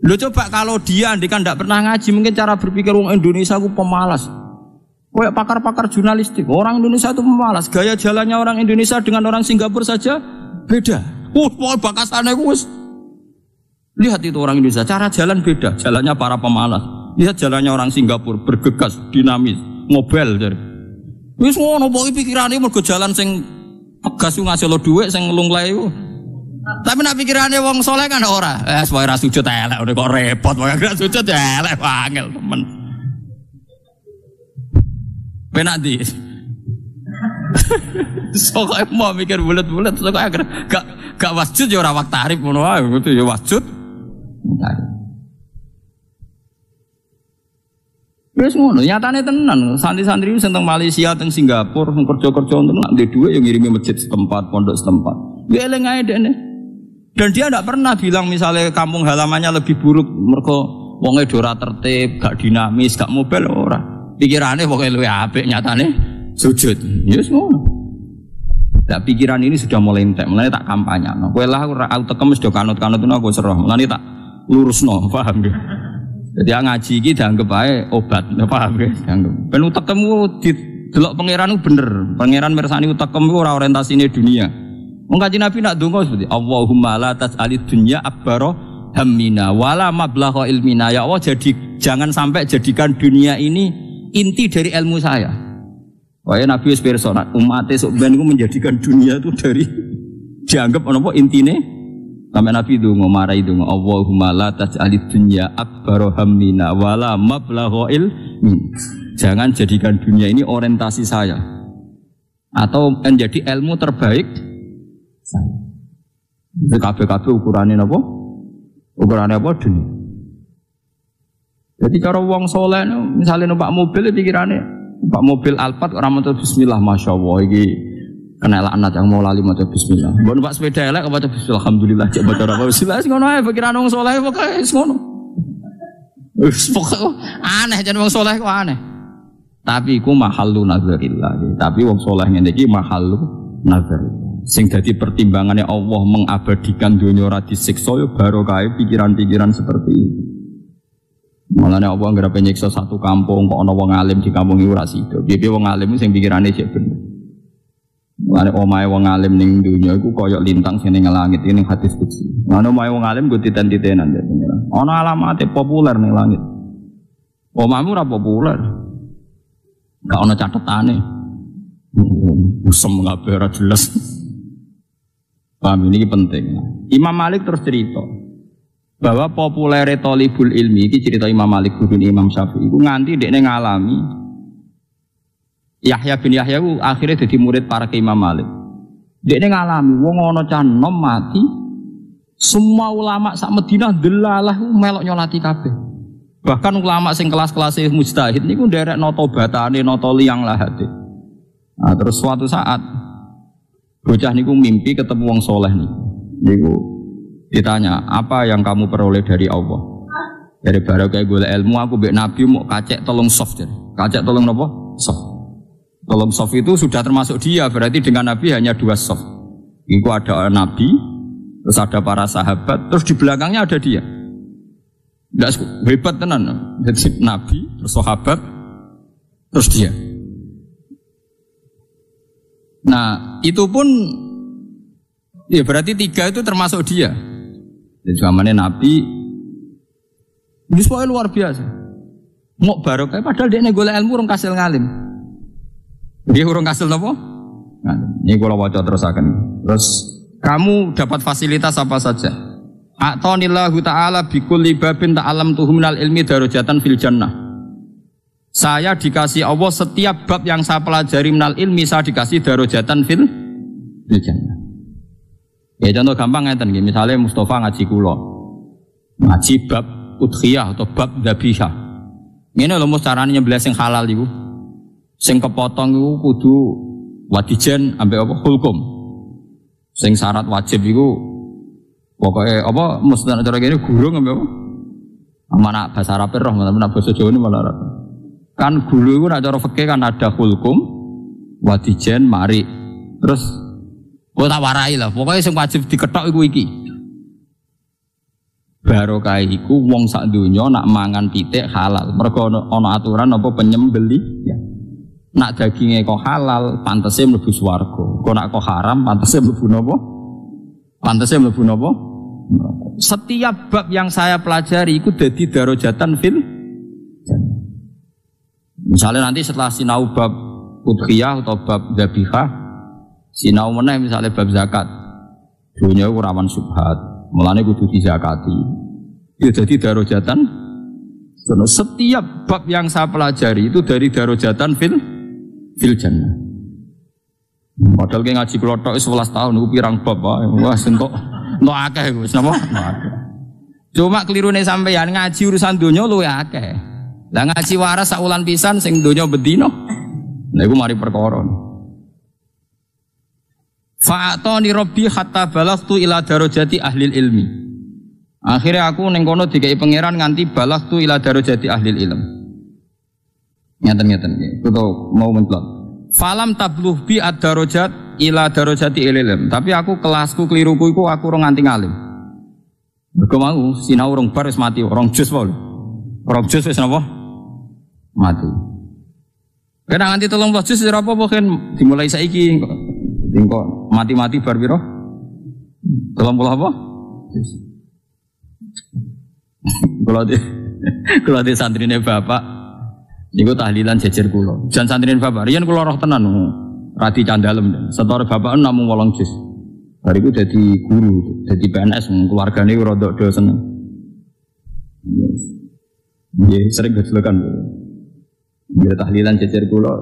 Lho coba kalau dia andikan ndak pernah ngaji, mungkin cara berpikir wong Indonesia ku pemalas. Kayak pakar-pakar jurnalistik, orang Indonesia itu pemalas. Gaya jalannya orang Indonesia dengan orang Singapura saja beda. Bakasannya kus. Lihat itu orang Indonesia, cara jalan beda. Jalannya para pemalas. Lihat jalannya orang Singapura, bergegas, dinamis, ngobel. Wis ngono pokoke pikirane mergo jalan sing tegas ku ngasih lo dhuwit sing lunglai ku. Tapi nak pikirane wong saleh kan ora. Supaya ra sujud elek kok repot, pokoke ra sujud elek angel temen. Penak di. Soalnya mau mikir bulat-bulat, soalnya gak wasjud ya orang waktu tarif, itu ya wasjud. Wis ngono, nyatane tenan. Santri-santri sing teng Malaysia, teng Singapura, kerja-kerja untuk nak ndek dhuwit yang ngirimi masjid setempat, pondok setempat. Ya eling ae dekne. Dan dia tidak pernah bilang misalnya kampung halamannya lebih buruk mergo wonge ora tertib, gak dinamis, gak mobile ora. Pikirane pokoke luwih apik nyatane sujud. Ya wis ngono. Nah, pikiran ini sudah mulai entek, mulai tak kampanye. Kowe lah aku tekem wis do kanut-kanut aku seroh. Mulane tak lurusno, paham ya? Jadi ngaji iki dianggap ae obat, paham ya? Dianggap. Ben utekmu didelok pangeran bener. Pangeran mirsani utekmu ora orientasine dunia. Wong Kanjeng Nabi nak donga seperti Allahumma la tas'alid dunya akbaro hammina wala mablagha ilmina. Ya Allah, jangan sampai jadikan dunia ini inti dari ilmu saya. Wahai Nabi wis pirsa umat esuk ben iku menjadikan dunia itu dari dianggap apa intine sampai Nabi donga marai donga Allahumma la tas'alid dunya akbaro hammina wala mablagha ilmi. Jangan jadikan dunia ini orientasi saya atau menjadi ilmu terbaik saya. Kabeh-kabeh ukurane napa? Ukurane apa dunia. Jadi cara wong saleh misalnya numpak mobil pikirane numpak mobil Alphard ora maca bismillah masyaallah iki kena laknat yang mau lali maca bismillah. Mbok numpak sepeda elek maca bismillah alhamdulillah cek maca ora bismillah ngono ae pikiran wong saleh pokoke wis ngono. Wis pokoke aneh jan wong saleh kok aneh. Tapi iku mahallu nazarillah. Tapi wong saleh ngene iki mahallu nazar. Sing dadi pertimbangannya Allah mengabadikan dunia ora disiksa yo barokah pikiran-pikiran seperti itu. Malane Allah anggere nyiksa satu kampung kok ana wong alim di kampung iku ora sida. Piye wong alim sing pikirane sik bener. Malane omahe wong alim ning dunia iku koyo lintang sing ning langit ini hadis qudsi. Malane omahe wong alim go titen-titenan ya pengira. Ana alamate populer ning langit. Omahmu ora populer. Gak ana catetane. Usem kabeh ora jelas. Paham ini penting. Imam Malik terus cerita bahwa populer thalibul ilmi iki cerita Imam Malik guru Imam Syafi'i iku nganti dekne ngalami Yahya bin Yahya ku akhirnya jadi murid para ke Imam Malik. Dekne ngalami wong ana cah nom mati semua ulama sak Madinah delalah melok nyolati kabeh. Bahkan ulama sing kelas-kelas mujtahid niku nderekno tobatane nata liyang lahate. Nah, terus suatu saat bocah niku mimpi ketemu wong soleh niku ditanya apa yang kamu peroleh dari Allah dari barokah golek ilmu aku mbek nabi mau kacek tolong soft jadi kacek tolong apa soft tolong soft itu sudah termasuk dia berarti dengan nabi hanya 2 soft itu ada nabi terus ada para sahabat terus di belakangnya ada dia nggak hebat tenan jadi nabi terus sahabat terus dia. Nah itu pun ya berarti 3 itu termasuk dia. Jadi zamannya Nabi ini semua luar biasa. Mau barokah padahal dia golek ilmu urung kasil ngalim. Dia urung kasil apa? Ngalim. Ini kalau waca terus akan. Terus kamu dapat fasilitas apa saja? A'tanillahu ta'ala bikulli babin ta'alamtuhu minal ilmi darajatan fil jannah. Saya dikasih Allah setiap bab yang saya pelajari minal ilmi saya dikasih darajatan fil jannah. Ya contoh gampang ngeten nggih, misalnya Mustafa ngaji kula. Ngaji bab udhiyah atau bab dzabihah. Ngene lho mesti carane nyembelih sing halal iku. Sing kepotong iku kudu wadijen ambek apa hulkum. Sing syarat wajib iku pokoke apa mesti cara kene gurung ambek apa? Mana bahasa Arab roh, mana bahasa Jawa ini malah Arab. Kan gulu itu nak cara fikih kan ada hulkum, wadijen, mari, terus gue tak warai lah. Pokoknya yang wajib diketok iku iki. Barokah iku wong sak donya nak mangan pitik halal. Mergo ana aturan apa penyembeli. Ya. Nak dagingnya kok halal, pantese mlebu swarga. Kok nak kok haram, pantese mlebu napa? Pantese mlebu napa? Setiap bab yang saya pelajari iku dadi darajatan fil. Misalnya nanti setelah sinau bab udhiyah atau bab dzabihah, sinau meneh misalnya bab zakat. Dunia itu rawan subhat, mulane kudu dizakati. Itu jadi darajatan. Setiap bab yang saya pelajari itu dari darajatan fil jannah. Padahal ki ngaji kula tok 11 tahun niku pirang bab wae. Wah entuk akeh wis napa? Cuma kelirune sampeyan ngaji urusan dunia luwih akeh. Lah ngaji waras saulan pisan sing donya bedino. Lah iku mari perkara. Fa'atani rabbi hatta balaghtu ila darajati ahli ilmi. Akhirnya aku ning kono dikai pangeran nganti balaghtu ila darajati ahli ilm. Ngeten-ngeten iki. Kudu mau mentlot. Falam tabluh bi ad-darajat ila darajati ilm. Tapi aku kelasku keliruku iku aku ora nganti ngalim. Mergo mau sinau rong bar wis mati, rong juz wae. Rong juz wis napa? Mati. Kena nganti 30 juz ora apa-apa kan dimulai saiki kok mati-mati bar piro? 30 apa? Kalau di santrine bapak niku tahlilan jejer kula. Jan santrine bapak riyen kula roh tenan radi candalem. Setore bapak namung 8 juz. Bariku dadi guru, dadi PNS keluargane rada do seneng. Nggih sering gejlekan. Ya tahlilan jejer kula.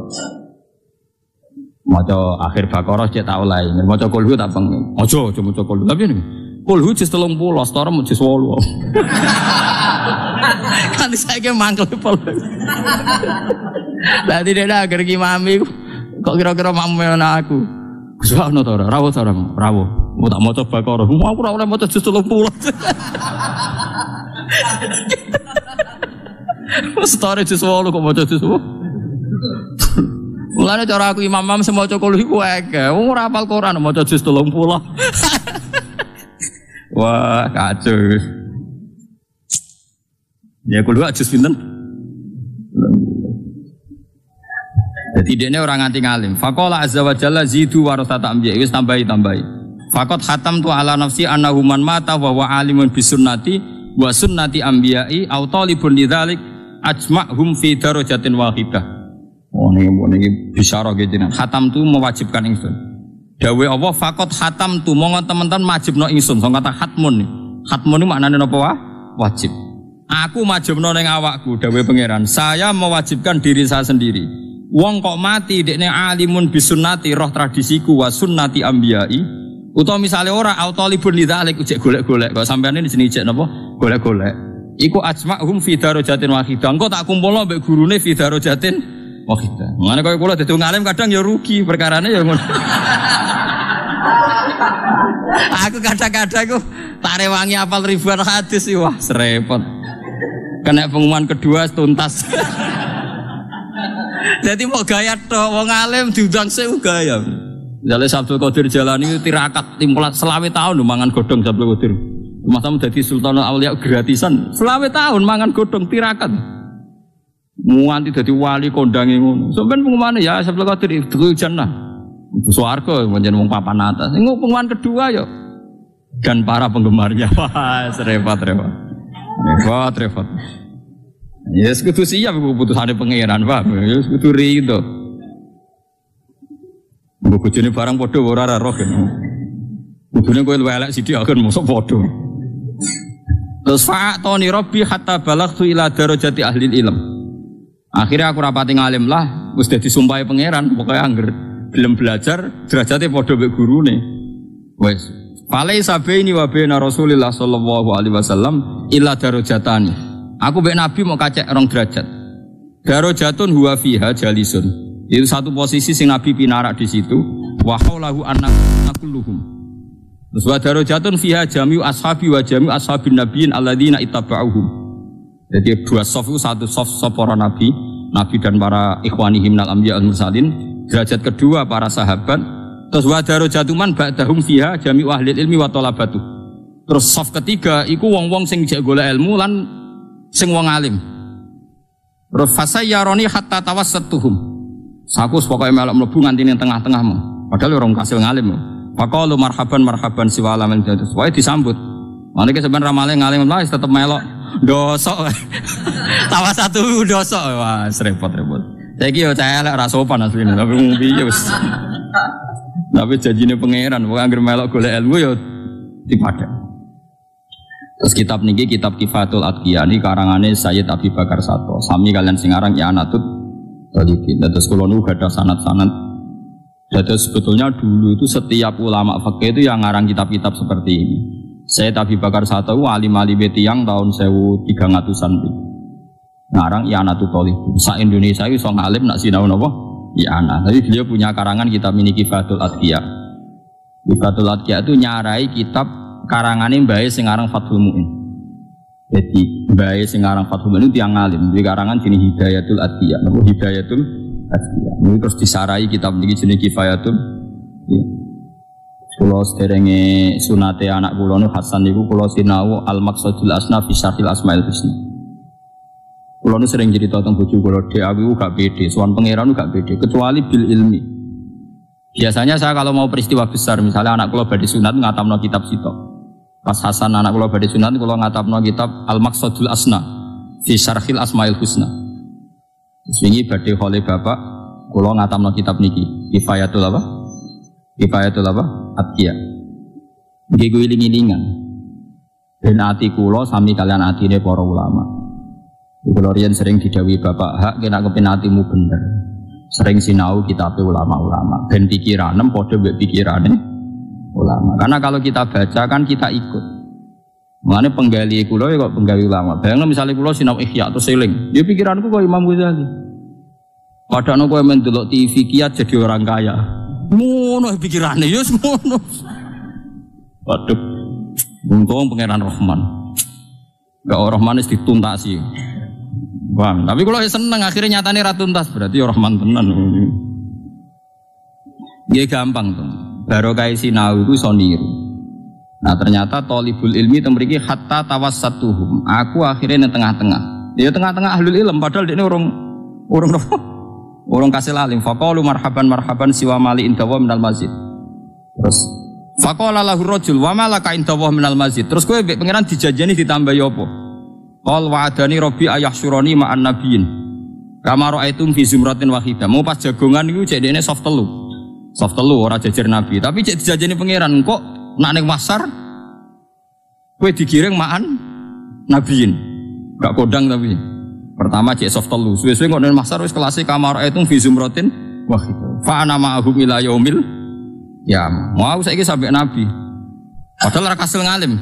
Maca akhir Baqarah cek tak oleh. Maca kulhu tak pengen. Aja maca kulhu. Tapi niku kulhu juz 30, setara juz 8. Kan saiki mangkel pol. Lah tidak ada agar mami kok kira-kira mamu ana aku. Kusano to ora? Rawuh to ora? Rawuh. Mau tak maca Baqarah. Aku ora oleh maca juz 30. Setara juz 8 kok maca juz 8. Mulane cara aku imam-imam semaca kulhu iku akeh. Wong ora hafal Quran maca juz 30. Wah, kacau. Ya kulhu juz pinten? Jadi dene ora nganti ngalim. Faqala azza wa jalla zidu warasata anbiya. Wis tambahi. Faqat khatam tu ala nafsi annahu man mata wa huwa alimun bisunnati wa sunnati anbiya'i aw talibun lidzalik ajma'hum fi darajatin wahidah. Oh ini bisyarah gitu nih. Khatam tu mewajibkan ingsun. Dawe Allah fakot khatam tu monggo teman-teman wajibno ingsun. So kata khatmun nih. Khatmun ini maknanya apa? Wajib. Aku wajibno ning awakku. Dawe pangeran. Saya mewajibkan diri saya sendiri. Wong kok mati dekne alimun bisunnati roh tradisiku wa sunnati ambiyai. Utawa misale ora autalibun lidzalik ujek golek-golek. Kok sampeyan ini jenenge ijek napa? Golek-golek. Iku ajma'hum fi darajatin wahidah. Engko tak kumpulno mbek gurune fi darajatin. Oh kita, mana kau kulo dadi ngalim kadang ya rugi perkarane ya ngono. Aku kadang-kadang aku tak rewangi apal ribuan hadis sih wah serepot. Kena pengumuman kedua tuntas. Jadi mau gaya tok wong alim diundang sik gaya. Jale Sabtu Qadir jalani tirakat 15 tahun lho mangan godhong Sabtu Qadir. Masa dadi Sultanul Auliya gratisan 15 tahun mangan godhong tirakat. Muanti dadi wali kondange ngono. Sampeyan pengumuman ya Sabtu Qadir itu jannah. Swarga pancen wong papan atas. Sing pengumuman kedua yo dan para penggemarnya. Wah, repot. Ya kudu siap keputusane pangeran, Pak. Ya kudu rido. Mbok bojone barang padha ora roh. Kudune kowe luwih elek sithik akan mosok padha. Terus fa'atoni rabbi hatta balaghtu ila darajati ahli ilm. Akhirnya aku rapati ngalim lah, wis dadi sumpahe pangeran, pokoknya angger gelem belajar derajate padha mek gurune. Wis. Falai sabaini wa baina Rasulillah sallallahu alaihi wasallam illa darajatani. Aku mek Nabi mau kacek 2 derajat. Darajatun huwa fiha jalisun. Itu satu posisi sing Nabi pinarak di situ. Wa haulahu annakulluhum. Terus wa darajatun fiha jami'u ashabi wa jami'u ashabin nabiyyin alladzina ittaba'uhum. Jadi 2 sof itu satu sof para nabi dan para ikhwanihim minal anbiya wal mursalin. Derajat kedua para sahabat. Terus wa darajatuman ba'dahum fiha jami'u ahli ilmi wa talabatu. Terus sof ketiga iku wong-wong sing jek golek ilmu lan sing wong alim. Terus fasayyaroni hatta tawassatuhum. Saku pokoke melok mlebu nganti ning tengah-tengahmu. Padahal orang kasil ngalim. Faqalu marhaban siwala min jadus. Wae disambut. Mane ki sampean ramale ngalim lah tetep melok dosok. Tawa satu dosok. Wah, repot. Saiki yo cah elek ora sopan asline, tapi piye wis. Tapi janjine pangeran, wong anggere melok golek ilmu yo dipadhek. Terus kitab niki kitab Kifatul Atqiya niki karangane Sayyid Abi Bakar Sato. Sami kalian sing aran Ya Anatut Talibin. Terus kula nu gadah sanad-sanad. Jadi sebetulnya dulu itu setiap ulama fikih itu yang ngarang kitab-kitab seperti ini. Sayyid Abi Bakar Sato alim-alim tiyang tahun 1300-an. ngarang i'anatul thalibin. Sa Indonesia iso ngalim nak sinau napa? I'anah. Tapi beliau punya karangan kitab ini Kifatul Adqiya. Kifatul Adqiya itu nyarai kitab karangane mbae sing aran Fathul Mu'in. Jadi mbae sing aran Fathul Mu'in itu yang ngalim, di karangan jenis Hidayatul Adqiya. Napa Hidayatul Adqiya. Ini terus disarai kitab niki jenis Kifayatul. Ya. Kula sederenge sunate anak kula nu Hasan niku kula sinau Al-Maqsadul Asna fi Syarhil Asmaul Husna. Kula nu sering cerita tentang bojo kula dhek aku gak pede, sowan pangeran gak pede kecuali bil ilmi. Biasanya saya kalau mau peristiwa besar misalnya anak kula badhe sunat ngatamno kitab sitok. Pas Hasan anak kula badhe sunat kula ngatamno kitab Al-Maqsadul Asna fi Syarhil Asmaul Husna. Wingi badhe khole bapak kula ngatamno kitab niki Kifayatul apa? Kifayatul apa? Adqiya. Nggih kuwi iling-ilingan. Ben ati kula sami kalian atine para ulama. Kula riyen sering didhawuhi bapak, hak kena kepen atimu bener. Sering sinau kitab ulama-ulama. Ben pikiranem padha mbek pikirane ulama. Karena kalau kita baca kan kita ikut. Mulane penggali kula ya kok penggali ulama. Bayangno misalnya kula sinau Ihya atau seling, ya pikiranku kok Imam Ghazali. Padahal kowe mendelok TV kiat jadi orang kaya. Ngono pikirane ya ngono. Waduh. Untung pangeran Rahman. Enggak Rahman wis dituntasi. Bang, tapi kalau seneng akhirnya nyatane ra tuntas berarti Rahman tenan. Nggih gampang to. Barokah sinau iku iso niru. Nah ternyata thalibul ilmi temriki hatta tawassatuhum. Aku akhirnya nang tengah-tengah. Ya tengah-tengah ahlul ilm padahal dekne orang kasih alim. Faqalu marhaban siwa mali indawa minal masjid. Terus faqala lahu rajul wa malaka indawa minal masjid. Terus kowe mbek pangeran dijajani ditambah ya apa? Qal wa'adani rabbi ayahsyurani ma'an nabiyyin. Kama ra'aitum fi zumratin wahidah. Mau pas jagongan iku cek dekne soft telu. Soft telu ora jajar nabi, tapi cek dijajani pangeran kok nak ning pasar kowe digiring ma'an nabiyyin. Gak kodang tapi pertama cek soft telu, suwe-suwe kok nang masar wis kelas kamar itu fi zumratin wahid. Fa ana ma'ahum ila yaumil ya. Mau saiki sampai nabi. Padahal ora kasil ngalim.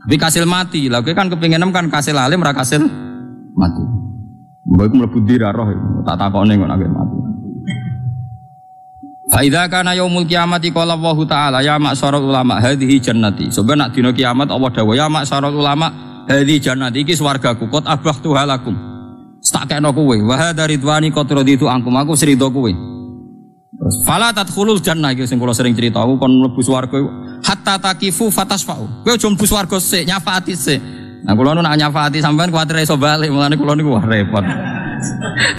Tapi kasil mati. Lah kowe kan kepengin kan kasil alim ora kasil mati. Mbok mlebu dirarah tak takone kok nek mati. Fa idza kana yaumul qiyamati qala Allahu ta'ala ya ma'syarul ulama hadhihi jannati. Sebab nak dina kiamat Allah dawuh ya ma'syarul ulama hadhihi jannati iki swargaku qad abahtu halakum. Tak kena kowe, wa hadza ridwani qad raditu ankum, aku srido kowe. Terus fala tadkhulul jannah iki sing kula sering cerita aku kon mlebu swarga hatta taqifu fatasfa'u. Kowe aja mlebu swarga sik, nyafaati sik. Nah kula nu nak nyafaati sampean kuwatir iso bali, mulane kula niku wah repot.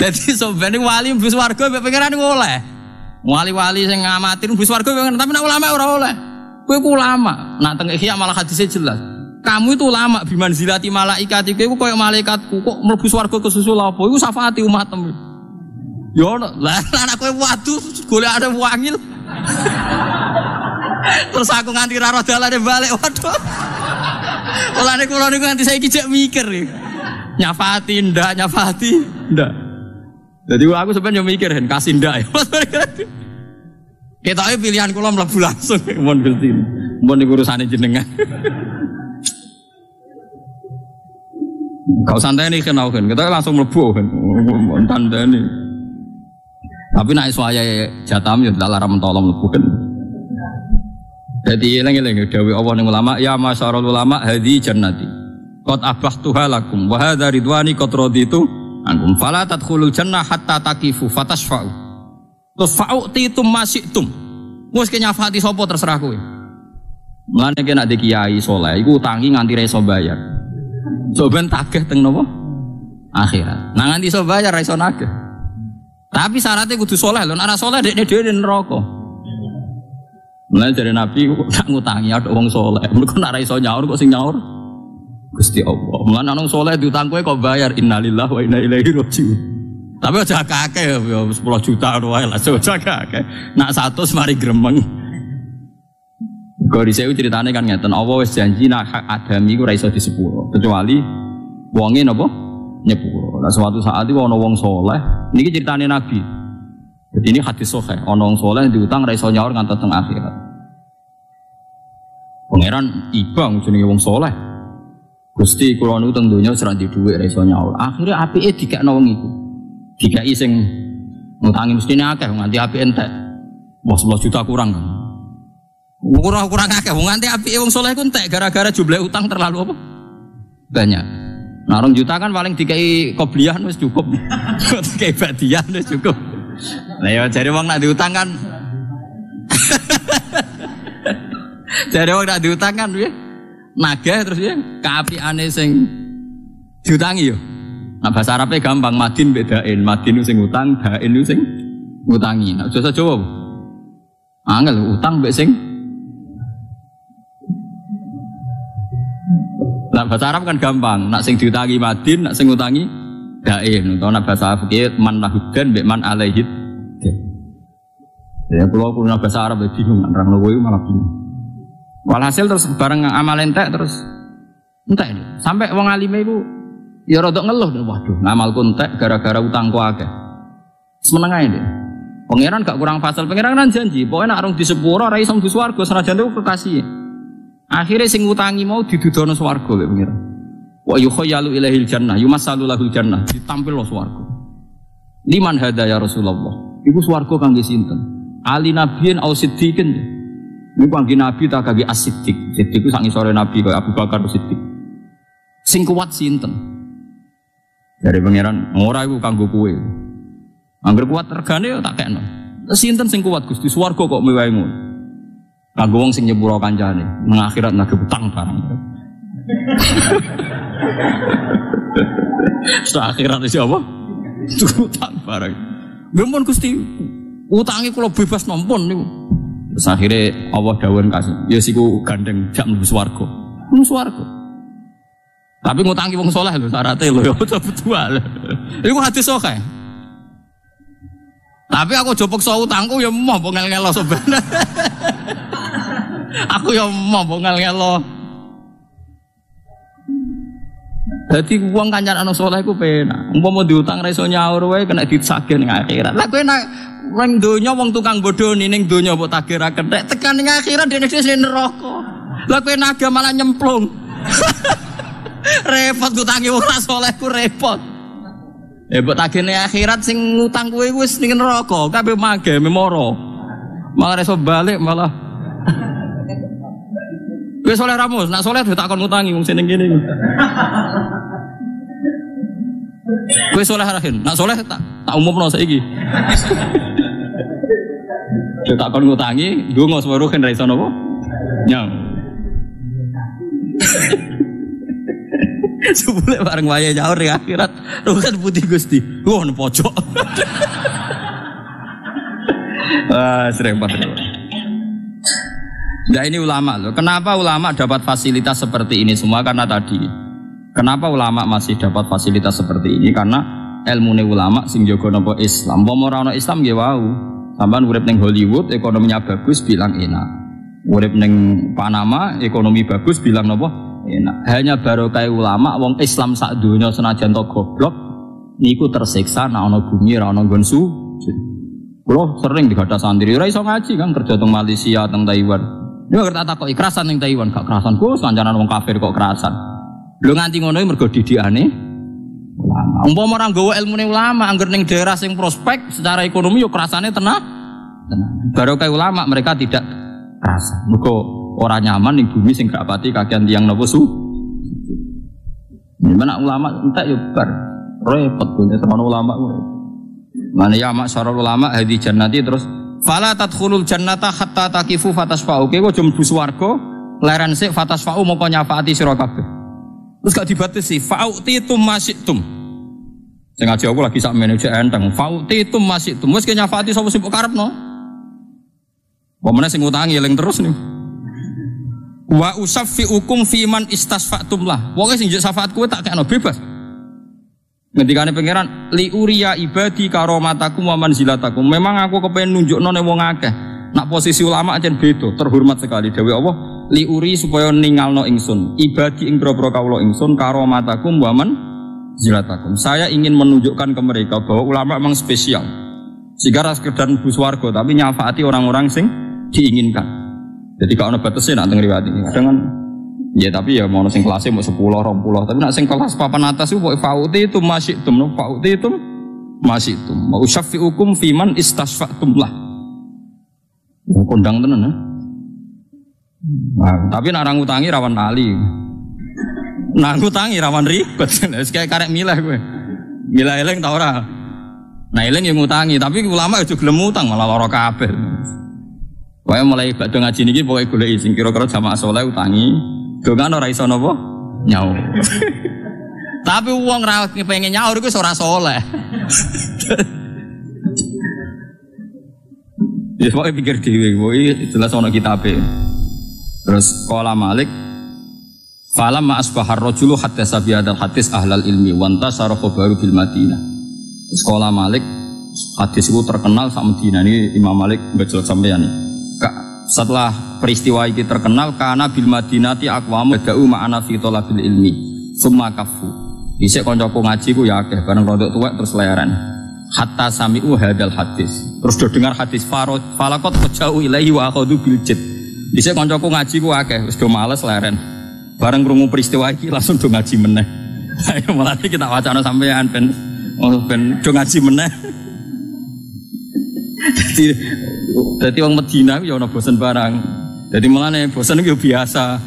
Dadi sampeyan wali mlebu swarga mek pengeran oleh. Wali-wali sing ngamatin mlebu swarga tapi nak ulama ora oleh. Kowe ku ulama, nak teng Ihya malah hadisnya jelas. Kamu itu ulama biman zilati malaikat iku koyo malaikatku kok mlebu swarga kesusul apa iku syafaati umatmu. Yo lah anak kowe waduh golek ada wangil. Terus aku nganti ra roh dalane balik waduh. Olane kula niku nganti saiki jek mikir iki. Nyafati ndak. Jadi aku sebenarnya mikir kasih ndak. Ketoke pilihan kula mlebu langsung mon Gusti. Mon niku urusane jenengan. Kau santai nih kenal kan, kita langsung melebu kan, tanda nih. Tapi naik suaya jatam ya tidak larang mentolong melebu kan. Jadi lengi-lengi dawi Allah ning ulama, ya masyarul ulama hadhi jannati. Qad abahtuha lakum wa hadza ridwani qad raditu ankum. Fala tadkhulul jannah hatta taqifu fatasfa'u. Terus fa'utitum masyitum. Wis kenyafati sapa terserah kowe. Mulane kena ndek kiai saleh iku utangi nganti ra iso bayar. Soben tagih teng napa? Akhirat. Nah nganti iso bayar ra iso nagih. Tapi syaratnya kudu saleh lho, nek ora saleh dekne dhewe neraka. Mulane jare Nabi nak ngutangi ada wong saleh. Mergo nek ra iso nyaur kok sing nyaur Gusti Allah. Mulane ana wong saleh diutang kowe kok bayar innalillahi wa inna ilaihi raji'un. Tapi aja akeh ya 10 juta wae lah aja akeh. Nak 100 mari gremeng. Kau disebut ceritanya kan ngeten, Allah wis janji nak hak adami ku ra iso disepuro kecuali wonge napa nyepuro. Lah suatu saat iku ana wong saleh, niki ceritane Nabi. Jadi ini hadis sahih, ana wong saleh diutang ra iso nyaur ngantos teng akhirat. Pangeran ibang jenenge wong saleh. Gusti kula niku teng donya ora ndek dhuwit ra iso nyaur. Akhire apike dikekno wong iku. Dikai sing ngutangi mestine akeh nganti apike entek. Wah 11 juta kurang kan. Kurang akeh wong nganti apike wong saleh ku entek gara-gara jumlah utang terlalu apa? Banyak. Nah 2 juta kan paling dikai qobliyah wis cukup. Dikai badiah wis cukup. Lah ya jare wong nak diutang kan. Jare wong nak diutang kan piye? Nagih terus ya keapiane sing diutangi yo. Nah bahasa Arabe gampang madin bedain, madin sing utang, dain sing ngutangi. Nah bahasa Jawa angel utang mbek sing. Nah bahasa Arab kan gampang, nak sing diutangi madin, nak sing ngutangi dain. Utawa nak bahasa fikih man lahudan mbek man alaihi. Ya kalau bahasa Arab bingung, nerangno kowe malah bingung. Walhasil terus bareng amal entek terus entek sampai wong alime iku ya rada ngeluh, waduh ngamalku entek gara-gara utangku akeh. Semeneng ae deh. Pangeran gak kurang fasal, pangeran kan janji, pokoke nek arung di sepuro ra iso mlebu swarga senajan iku kekasih. Akhire sing ngutangi mau didudono swarga lek pangeran. Wa yukhayyalu ilaihil jannah, yumassalu lahul jannah, ditampilno swarga. Liman hada ya Rasulullah. Iku swarga kangge sinten? Ali nabiyin au siddiqin. Ini panggil Nabi tak kaki as-siddiq. Siddiq itu sangi sore Nabi kayak Abu Bakar Siddiq. Sing kuat sinten. Dari pangeran ora iku kanggo kowe. Angger kuat regane tak kekno. Sinten sing kuat Gusti swarga kok mewahe ngono. Kanggo wong sing nyepuro kancane, nang akhirat nagih utang barang. Setelah akhirat iki apa? Utang barang. Mumpun Gusti utangi kula bebas nompon niku. Terus akhirnya Allah dawuh kasih, ya siku gandeng jak mlebu swarga. Mlebu swarga. Tapi ngutangi wong saleh lho syaraté lho ya betul lho. Iku hadis sahih. Tapi aku jopok so utangku ya emoh mbok ngel-ngelo sebenarnya. Aku ya emoh mbok ngel-ngelo. Dadi wong kancan ana saleh iku penak. Umpama diutang ra iso nyaur wae kena disagih ning akhirat. Lah kowe nek wong donya wong tukang bodoni ning donya mbok tagih ra kethek tekan ning akhirat dene dhewe neraka. Lah kowe naga malah nyemplung. Repot utangi wong ra saleh ku repot. Mbok tagih ning akhirat sing ngutang kowe wis ning neraka, kabeh mage memoro. Malah iso balik malah. Kowe saleh ramus, nak saleh tak kon ngutangi wong sing ning kene iki. Kowe saleh rahin, nak saleh tak umumno saiki. Tak kon ngutangi, ndonga seweruh kan ra iso napa? Nyang. Sebule bareng wayahe nyaur di akhirat, rukan putih Gusti. Wah, nang pojok. Sering banget. Nah ini ulama loh. Kenapa ulama dapat fasilitas seperti ini semua? Karena tadi. Kenapa ulama masih dapat fasilitas seperti ini? Karena ilmune ulama sing jaga napa Islam. Apa ora ana Islam nggih wau. Sampeyan urip ning Hollywood ekonominya bagus bilang enak. Urip ning Panama ekonomi bagus bilang napa enak. Hanya barokah ulama wong Islam sak donya senajan to goblok niku tersiksa nek ana bumi ora ana nggon sujud. Kulo sering digadah santri ora iso ngaji kan kerja teng Malaysia teng Taiwan. Yo ngerti takoki kerasan ning Taiwan gak kerasan ku kancanan wong kafir kok kerasan. Lho nganti ngono mergo didikane ulama. Umpama ora nggawa ilmune ulama angger ning daerah sing prospek secara ekonomi yo kerasane tenang. Barokah ulama mereka tidak kerasa. Mergo ora nyaman ning bumi sing gak pati kakean tiyang napa su. Mana ulama entek yo bar. Repot punya teman ulama kuwi. Mana ya masyarul ulama hadi jannati terus fala tadkhulul jannata hatta taqifu fatasfa'u. Kowe aja mlebu swarga leren sik fatasfa'u mongko nyafaati sira kabeh. Terus gak dibatasi fa'utitum masyitum. Sing ngaji aku lagi sak manajer enteng fa'utitum masyitum. Wis ke nyafaati sapa sing karepno. Pemene sing ngutangi eling terus nih. Wa usaffiukum fiman istasfa'tum lah. Wong sing njuk syafaat kowe tak kekno bebas. Ngendikane pangeran li uriya ibadi karomatakum wa manzilatakum. Memang aku kepengin nunjukno ning wong akeh. Nak posisi ulama ancen beda, terhormat sekali dawuh Allah li uri supaya ningalno ingsun ibadi ing boro-boro kawula ingsun karomatakum wa manzilatakum. Saya ingin menunjukkan ke mereka bahwa ulama memang spesial. Sehingga ra sekedar mlebu swarga tapi nyafaati orang-orang sing diinginkan. Jadi kalau ada batasnya nak teng riwayat ini kadang kan Ya tapi ya mau sing kelasnya mau 10, 20, tapi nak sing kelas papan atas itu fauti itu masih itu, fauti itu masih itu. Mau syafi'ukum fiman istasfa'tum lah. Kondang tenan ya. Nah, tapi nak orang utangi rawan kali. Nah utangi rawan ribet. Kayak karek milah gue. Milah eleng tau ora. Nah eleng yang ngutangi, tapi ulama itu gelem utang malah lara kabeh. Pokoke mulai badhe ngaji niki pokoke goleki sing kira-kira jamaah saleh utangi. Dongan ora iso napa? Nyaur. Tapi wong ra pengen nyaur iku ora saleh. Ya pokoke pikir dhewe, kuwi jelas ana kitabe. Terus qala Malik falamma asbahar rajulu hatta sabiyadal hadis ahlal ilmi wa antasara khabaru bil Madinah. Sekolah Malik hadis itu terkenal sak Madinah ini Imam Malik mbajul sampeyan iki. Setelah peristiwa ini terkenal karena bil Madinati aqwamu bada'u ma'ana fi thalabil ilmi summa kaffu. Dhisik kancaku ngaji ku ya akeh bareng rodok tuwek terus leren. Hatta sami'u hadal hadis. Terus do dengar hadis falaqat faja'u ilaihi wa akhadhu bil jid. Dhisik kancaku ngaji ku akeh wis do males leren. Bareng krungu peristiwa iki langsung do ngaji meneh. Ayo malah kita wacana sampean ben do ngaji meneh. Jadi orang Medina ya ono bosen barang. Jadi mulane bosen itu biasa.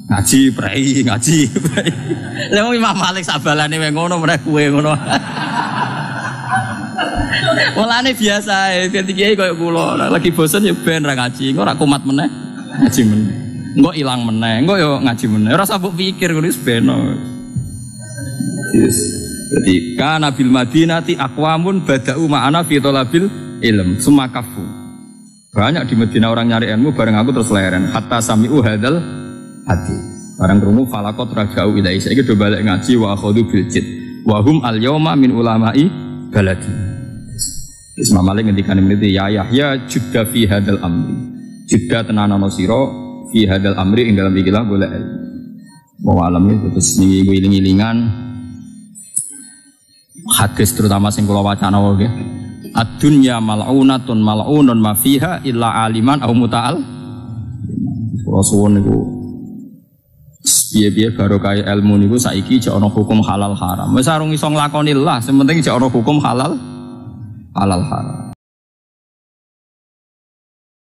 Ngaji prei, ngaji prei. Lah Imam Malik sabalane wae ngono meneh kowe ngono. Mulane biasa dadi kiai koyo kula. Lagi bosen ya ben ra ngaji, engko ra kumat meneh. Ngaji meneh. Engko ilang meneh, engko yo ngaji meneh. Ora usah mbok pikir ngono wis beno. Yes. Jadi kana bil Madinati aqwamun bada'u ma'ana fi thalabil ilm summa kafu. Banyak di Medina orang nyari ilmu bareng aku terus leren hatta sami'u hadal hati. Bareng krungu falaqat raja'u ilaihi. Saiki do balik ngaji wa akhadhu bil jid. Wa hum al yauma min ulama'i baladi. Imam Malik ngendikane mriki ya Yahya judda fi hadal amri. Judda tenanana sira fi hadal amri ing dalam ikilah golek ilmu. Wa alam itu terus niki iling-ilingan hadis terutama sing kula wacana wae. Ad-dunya mal'unatun mal'unun ma fiha illa aliman au muta'al. Rasul niku piye-piye barokah ilmu niku saiki jek ana hukum halal haram. Wis arung iso nglakoni lah, sing penting jek ana hukum halal haram.